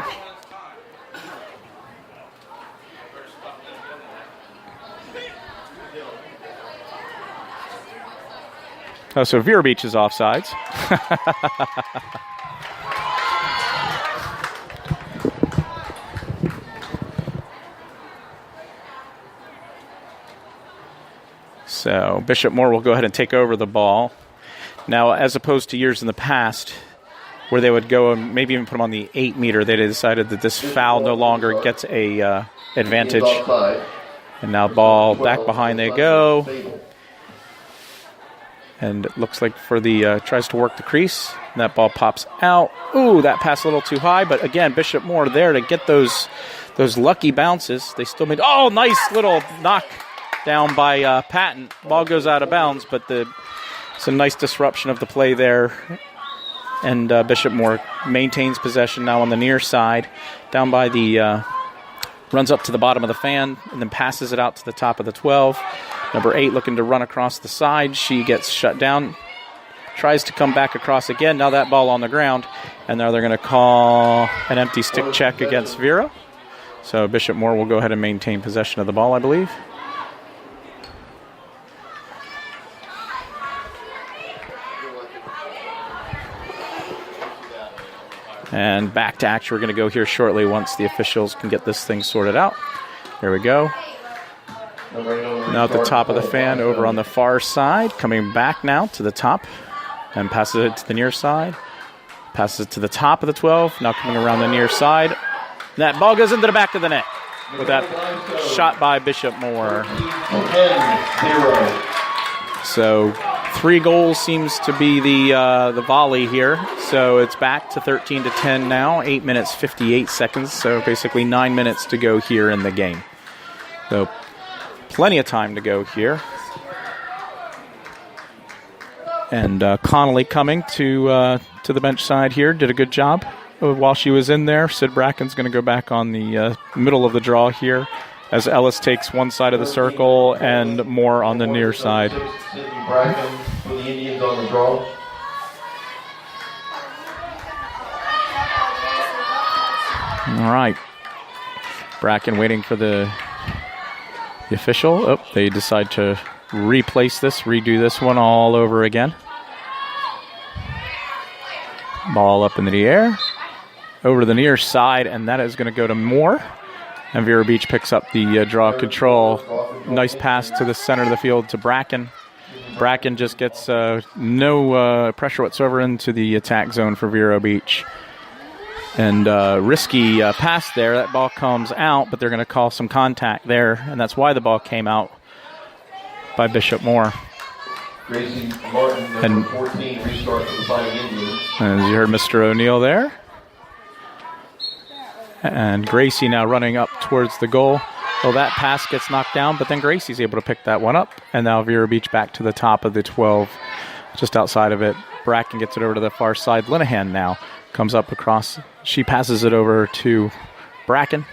Oh, so Vero Beach is offsides. So Bishop Moore will go ahead and take over the ball. Now, as opposed to years in the past, where they would go and maybe even put them on the 8 meter, they decided that this foul no longer gets a advantage. And now ball back behind they go. And it looks like for the tries to work the crease. And that ball pops out. Ooh, that pass a little too high. But again, Bishop Moore there to get those lucky bounces. They still made. Oh, nice little knock down by Patton. Ball goes out of bounds, but it's a nice disruption of the play there. And Bishop Moore maintains possession now on the near side, down by the. Runs up to the bottom of the fan and then passes it out to the top of the 12. Number 8 looking to run across the side. She gets shut down. Tries to come back across again. Now that ball on the ground. And now they're going to call an empty stick check against Vero. So Bishop Moore will go ahead and maintain possession of the ball, I believe. And back to action. We're going to go here shortly once the officials can get this thing sorted out. There we go. Now at the top of the fan over on the far side. Coming back now to the top. And passes it to the near side. Passes it to the top of the 12. Now coming around the near side. That ball goes into the back of the net. With that shot by Bishop Moore. So 3 goals seems to be the volley here. So it's back to 13-10 now. 8 minutes, 58 seconds. So basically 9 minutes to go here in the game. So plenty of time to go here. And Connolly coming to the bench side here. Did a good job while she was in there. Sid Bracken's going to go back on the middle of the draw here as Ellis takes one side of the circle and Moore on the near side. Sydney Bracken for the Indians on the draw. All right. Bracken waiting for the official. Oh, they decide to redo this one all over again. Ball up into the air. Over to the near side, and that is going to go to Moore. And Vero Beach picks up the draw control. Nice pass to the center of the field to Bracken. Bracken just gets no pressure whatsoever into the attack zone for Vero Beach. And risky pass there. That ball comes out, but they're going to call some contact there, and that's why the ball came out by Bishop Moore. Gracie Martin, number 14, restart for the Fighting Indians. As you heard Mr. O'Neill there. And Gracie now running up towards the goal. Well, that pass gets knocked down, but then Gracie's able to pick that one up. And now Vero Beach back to the top of the 12, just outside of it. Bracken gets it over to the far side. Linehan now comes up across. She passes it over to Bracken.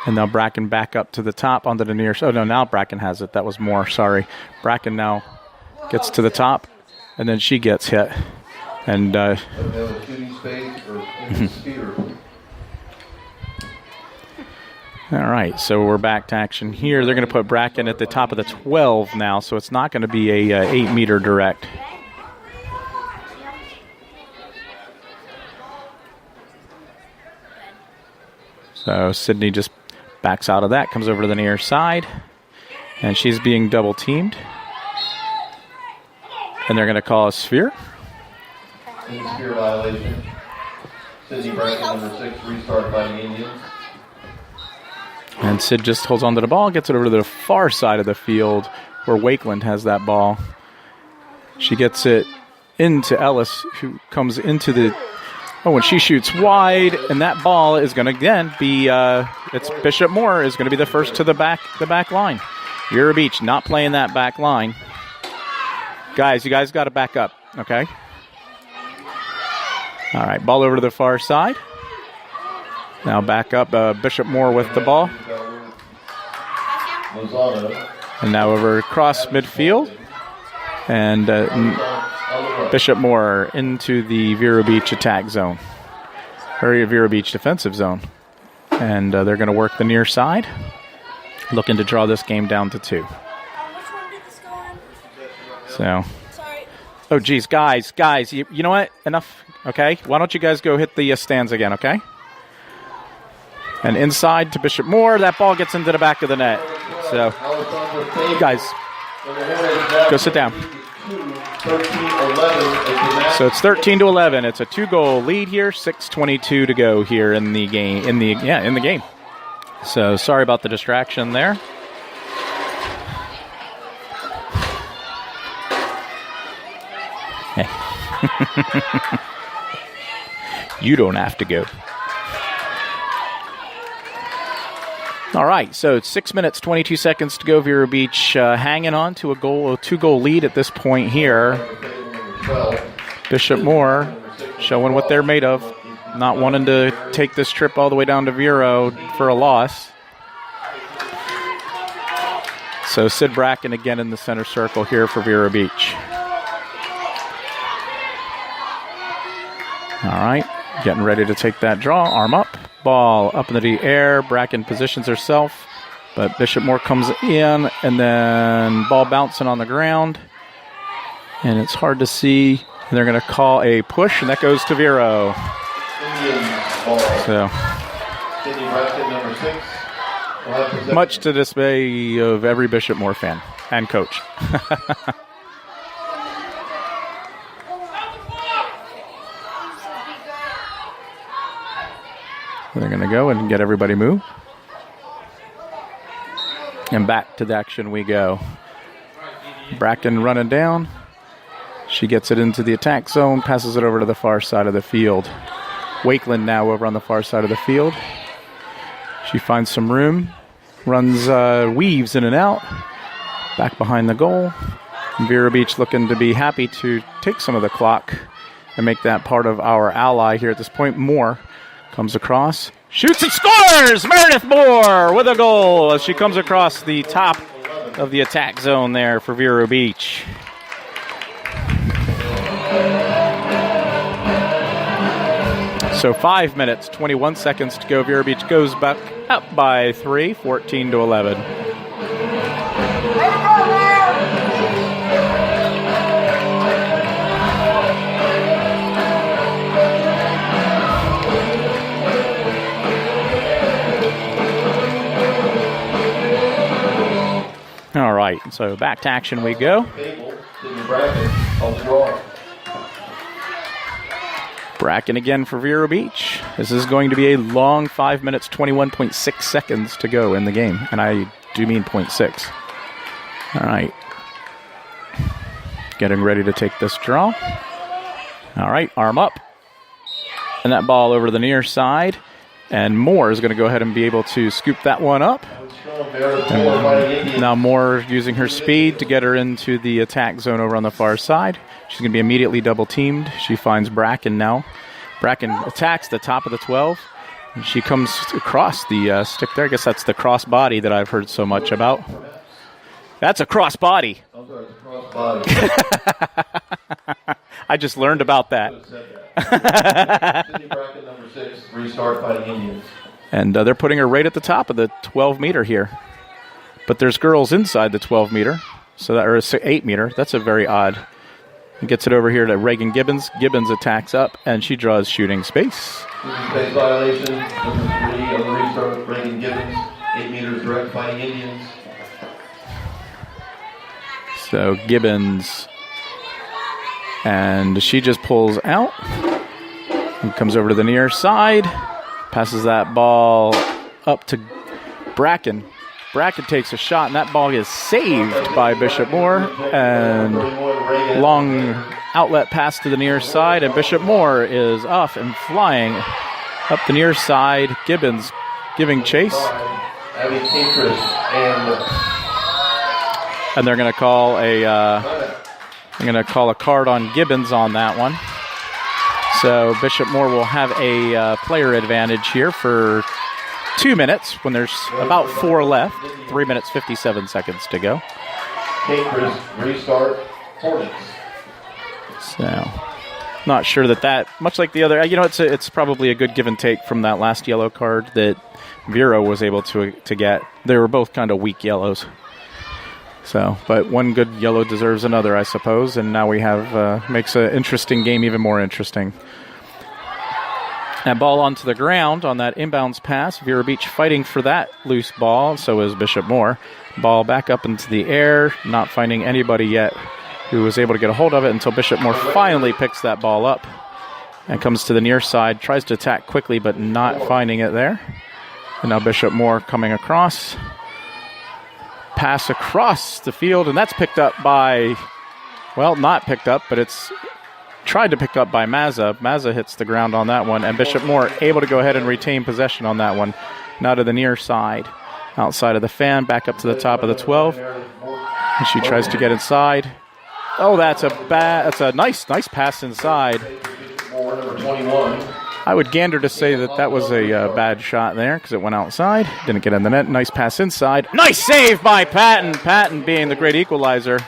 And now Bracken back up to the top onto the near. Oh, no, now Bracken has it. That was Moore, sorry. Bracken now gets to the top, and then she gets hit. And all right, so we're back to action here. They're going to put Bracken at the top of the 12 now, so it's not going to be a 8-meter direct. So Sydney just backs out of that, comes over to the near side, and she's being double teamed. And they're going to call a sphere. Sphere violation. Sydney Bracken, number 6, restart by the Indians. And Sid just holds on to the ball, gets it over to the far side of the field where Wakeland has that ball. She gets it into Ellis, who comes into the... Oh, and she shoots wide, and that ball is going to, again, be... it's Bishop Moore is going to be the first to the back line. Vero Beach not playing that back line. Guys, you guys got to back up, okay? All right, ball over to the far side. Now back up, Bishop Moore with the ball. And now over across midfield. And Bishop Moore into the Vero Beach attack zone. Or Vero Beach defensive zone. And they're going to work the near side. Looking to draw this game down to 2. So. Oh, geez, guys, you know what? Enough, okay? Why don't you guys go hit the stands again, okay? And inside to Bishop Moore. That ball gets into the back of the net. So, guys, go sit down. So it's 13-11. It's a 2-goal lead here. 6:22 to go here in the game. In the game. So sorry about the distraction there. Hey. You don't have to go. All right, so it's 6 minutes, 22 seconds to go. Vero Beach hanging on to a 2-goal lead at this point here. Bishop Moore showing what they're made of, not wanting to take this trip all the way down to Vero for a loss. So Sid Bracken again in the center circle here for Vero Beach. All right, getting ready to take that draw. Arm up, ball up into the air. Bracken positions herself, but Bishop Moore comes in, and then ball bouncing on the ground. And it's hard to see. And they're going to call a push, and that goes to Vero. So, much to dismay of every Bishop Moore fan and coach. They're going to go and get everybody moved. And back to the action we go. Bracken running down. She gets it into the attack zone, passes it over to the far side of the field. Wakeland now over on the far side of the field. She finds some room, runs, weaves in and out, back behind the goal. Vero Beach looking to be happy to take some of the clock and make that part of our ally here at this point. Moore comes across. Shoots and scores! Meredith Moore with a goal as she comes across the top of the attack zone there for Vero Beach. So 5 minutes, 21 seconds to go. Vero Beach goes back up by 3, 14-11. All right, so back to action we go. Bracken again for Vero Beach. This is going to be a long 5 minutes, 21.6 seconds to go in the game. And I do mean 0.6. All right. Getting ready to take this draw. All right, arm up. And that ball over to the near side. And Moore is going to go ahead and be able to scoop that one up. And now Moore using her speed to get her into the attack zone over on the far side. She's going to be immediately double teamed. She finds Bracken now. Bracken attacks the top of the 12. And she comes across the stick there. I guess that's the cross body that I've heard so much about. That's a cross body. I just learned about that. Bracken number 6, restart Fighting Indians. And they're putting her right at the top of the 12-meter here. But there's girls inside the 12-meter, so that, or 8-meter. That's a very odd. And gets it over here to Reagan Gibbons. Gibbons attacks up, and she draws shooting space. Space violation. Number 3 on the restart, Reagan Gibbons. 8 meters direct Fighting Indians. So Gibbons, and she just pulls out and comes over to the near side. Passes that ball up to Bracken. Bracken takes a shot, and that ball is saved by Bishop Moore. And long outlet pass to the near side, and Bishop Moore is off and flying up the near side. Gibbons giving chase. And they're going to call a card on Gibbons on that one. So Bishop Moore will have a player advantage here for 2 minutes when there's about 4 left. 3 minutes, 57 seconds to go. Restart Hornets. So, not sure that much like the other, it's probably a good give and take from that last yellow card that Vero was able to get. They were both kind of weak yellows. So, but one good yellow deserves another, I suppose, and now we have, makes an interesting game even more interesting. That ball onto the ground on that inbounds pass. Vero Beach fighting for that loose ball, so is Bishop Moore. Ball back up into the air, not finding anybody yet who was able to get a hold of it until Bishop Moore finally picks that ball up and comes to the near side, tries to attack quickly, but not finding it there. And now Bishop Moore coming across. Pass across the field, and that's picked up by, well, not picked up, but it's tried to pick up by Mazza. Mazza hits the ground on that one, and Bishop Moore able to go ahead and retain possession on that one. Now to the near side, outside of the fan, back up to the top of the 12. And she tries to get inside. Oh, that's a nice pass inside. Number 21. I would gander to say that was a bad shot there because it went outside. Didn't get in the net. Nice pass inside. Nice save by Patton. Patton being the great equalizer.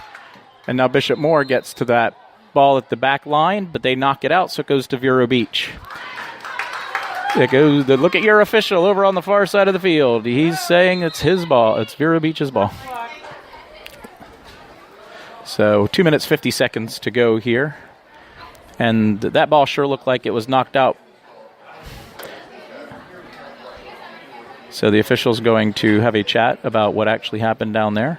And now Bishop Moore gets to that ball at the back line, but they knock it out, so it goes to Vero Beach. It goes. Look at your official over on the far side of the field. He's saying it's his ball. It's Vero Beach's ball. So 2 minutes, 50 seconds to go here. And that ball sure looked like it was knocked out. So the official's going to have a chat about what actually happened down there.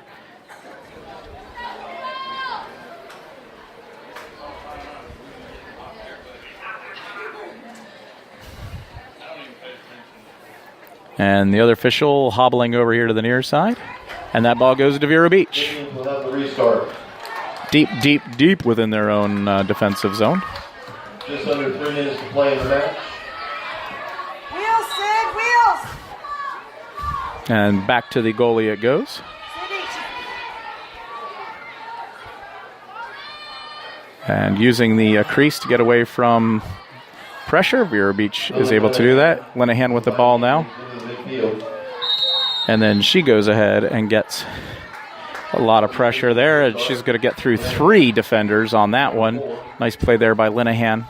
And the other official hobbling over here to the near side. And that ball goes to Vero Beach. Deep within their own defensive zone. Just under 3 minutes to play in the match. Wheels, Sid, wheels! And back to the goalie it goes. And using the crease to get away from pressure. Vero Beach is able to do that. Linehan with the ball now. And then she goes ahead and gets a lot of pressure there. And she's going to get through 3 defenders on that one. Nice play there by Linehan.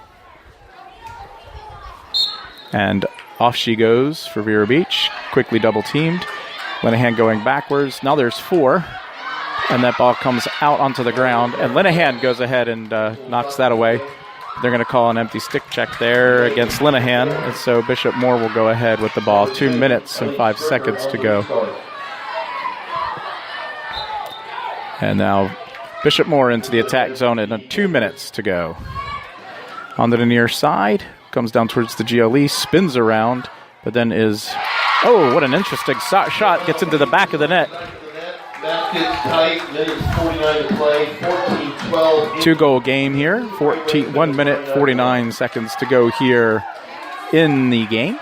And off she goes for Vero Beach. Quickly double teamed. Linehan going backwards. Now there's 4. And that ball comes out onto the ground. And Linehan goes ahead and knocks that away. They're going to call an empty stick check there against Linehan. And so Bishop Moore will go ahead with the ball. 2 minutes and 5 seconds to go. And now Bishop Moore into the attack zone and 2 minutes to go. Onto the near side. Comes down towards the GLE. Spins around. But then is... Oh, what an interesting shot. Gets into the back of the net. Basket's tight, minutes 49 to play, 14-12. 2-goal game here. 1 minute, 49 seconds to go here in the game.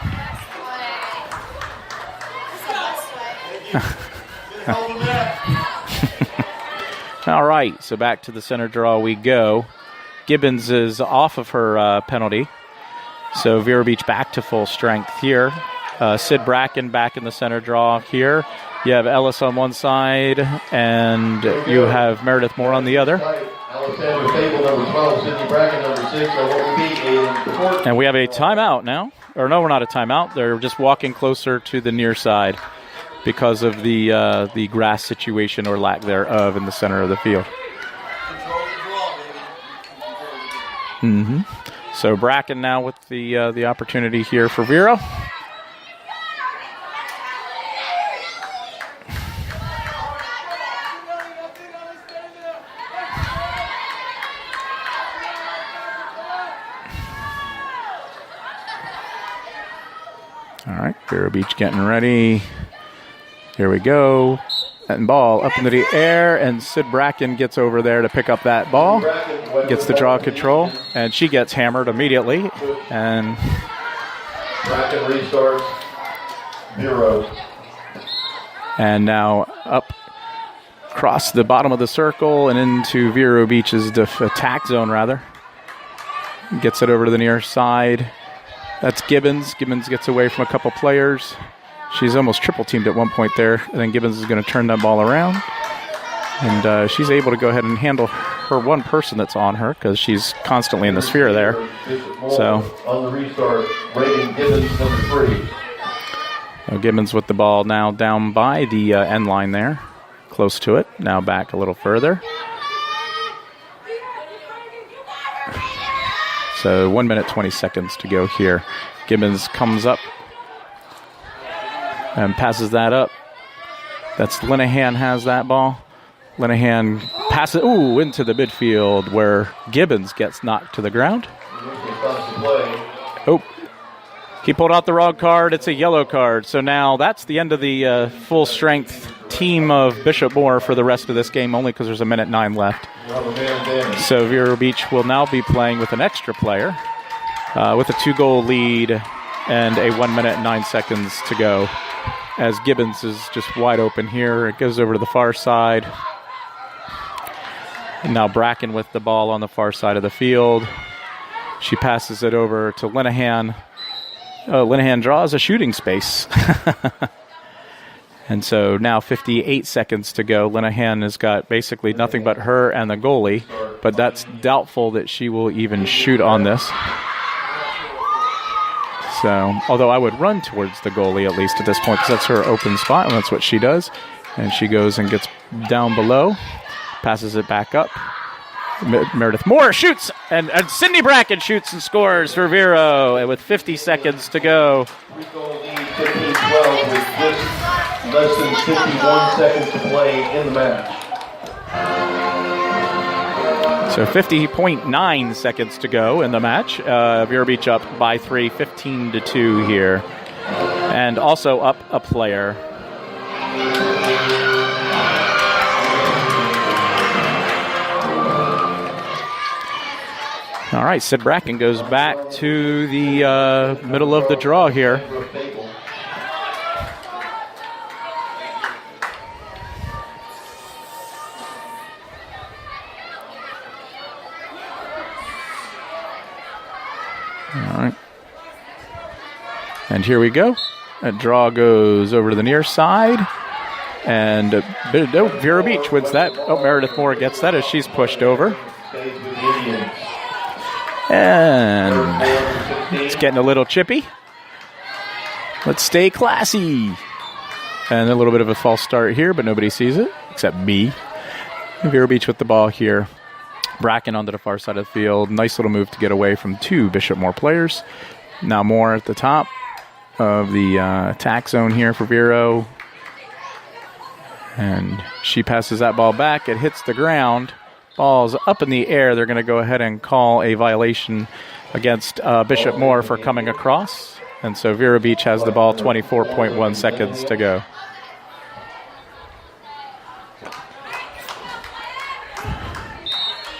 All right, so back to the center draw we go. Gibbons is off of her penalty. So Vero Beach back to full strength here. Sid Bracken back in the center draw here. You have Ellis on one side, and you have Meredith Moore on the other. Alexander Fable, number 12, Sidney Bracken, number 6. So what would be a and we have a timeout now. Or no, we're not a timeout. They're just walking closer to the near side because of the grass situation or lack thereof in the center of the field. So Bracken now with the opportunity here for Vero. All right, Vero Beach getting ready. Here we go. And ball up into the air, and Sid Bracken gets over there to pick up that ball. Gets the draw control, and she gets hammered immediately. And Bracken restarts. Vero. And now up across the bottom of the circle and into Vero Beach's attack zone, rather. Gets it over to the near side. That's Gibbons. Gibbons gets away from a couple players. She's almost triple teamed at one point there. And then Gibbons is going to turn that ball around. And she's able to go ahead and handle her one person that's on her because she's constantly in the sphere there. So on the restart, rating Gibbons number 3. Gibbons with the ball now down by the end line there. Close to it. Now back a little further. So 1 minute, 20 seconds to go here. Gibbons comes up and passes that up. That's Linehan has that ball. Linehan passes into the midfield where Gibbons gets knocked to the ground. Oh, he pulled out the wrong card. It's a yellow card. So now that's the end of the full strength team of Bishop Moore for the rest of this game, only because there's 1:09 left. So Vero Beach will now be playing with an extra player with a 2-goal lead and a 1 minute and 9 seconds to go. As Gibbons is just wide open here. It goes over to the far side. And now Bracken with the ball on the far side of the field. She passes it over to Linehan. Linehan draws a shooting space. And so now 58 seconds to go. Linehan has got basically nothing but her and the goalie, but that's doubtful that she will even shoot on this. So, although I would run towards the goalie at least at this point because that's her open spot, and that's what she does. And she goes and gets down below, passes it back up. Meredith Moore shoots, and Sydney Bracken shoots and scores for Vero, and with 50 seconds to go. 3-goal lead, 15-12 with this less than 51 seconds to play in the match. So 50.9 seconds to go in the match. Vero Beach up by 3, 15-2 here. And also up a player. All right, Sid Bracken goes back to the middle of the draw here. All right, And here we go. That draw goes over to the near side. And Vero Beach wins that. Oh, Meredith Moore gets that as she's pushed over. And it's getting a little chippy. Let's stay classy. And a little bit of a false start here, but nobody sees it except me. Vero Beach with the ball here. Bracken onto the far side of the field. Nice little move to get away from 2 Bishop Moore players. Now Moore at the top of the attack zone here for Vero. And she passes that ball back. It hits the ground. Ball's up in the air. They're going to go ahead and call a violation against Bishop Moore for coming across. And so Vero Beach has the ball, 24.1 seconds to go.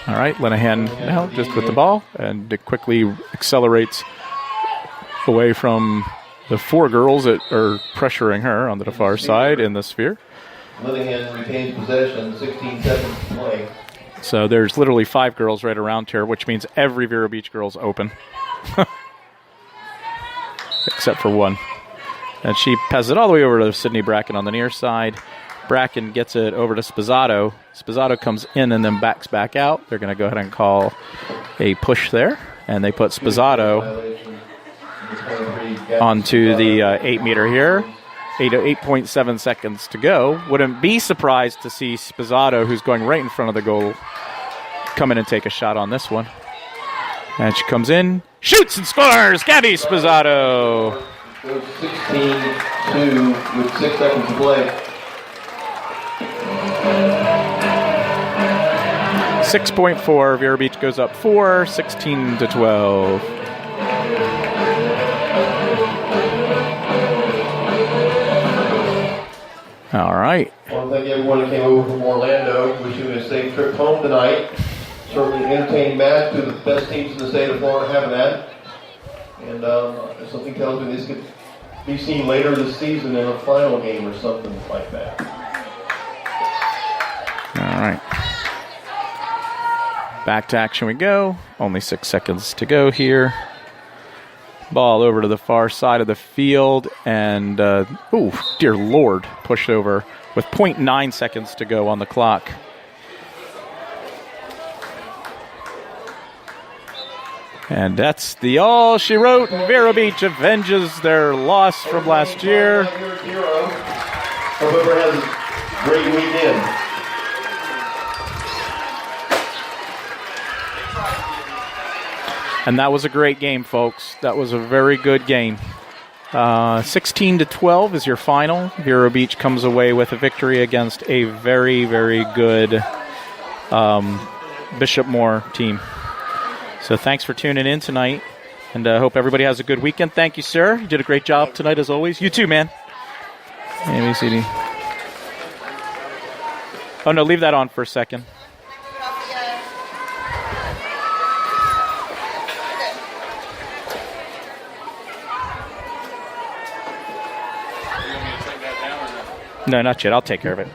All right, Linehan now just with the ball, and it quickly accelerates away from the 4 girls that are pressuring her onto the far side in the sphere. Linehan retains possession, 16 seconds to play. So there's literally 5 girls right around here, which means every Vero Beach girl's open. Except for 1. And she passes it all the way over to Sydney Bracken on the near side. Bracken gets it over to Spizzato. Spizzato comes in and then backs back out. They're going to go ahead and call a push there. And they put Spizzato onto the 8-meter here. 8.7 seconds to go. Wouldn't be surprised to see Spizzato, who's going right in front of the goal, come in and take a shot on this one. And she comes in, shoots and scores! Gabby Spizzato! 16-2 with 6 seconds to play. 6.4. Vero Beach goes up 4, 16-12. All right. I want to thank everyone that came over from Orlando. Wish you a safe trip home tonight. Certainly an entertaining match. 2 of the best teams in the state of Florida haven't had. And something tells me this could be seen later this season in a final game or something like that. All right. Back to action we go. Only 6 seconds to go here. Ball over to the far side of the field. And, oh, dear Lord, pushed over with 0.9 seconds to go on the clock. And that's the all she wrote. And Vero Beach avenges their loss from last year. Whoever has a great weekend. And that was a great game, folks. That was a very good game. 16-12 is your final. Vero Beach comes away with a victory against a very, very good Bishop Moore team. So thanks for tuning in tonight, and I hope everybody has a good weekend. Thank you, sir. You did a great job tonight, as always. You too, man. ABCD. Oh, no, leave that on for a second. No, not yet. I'll take care of it.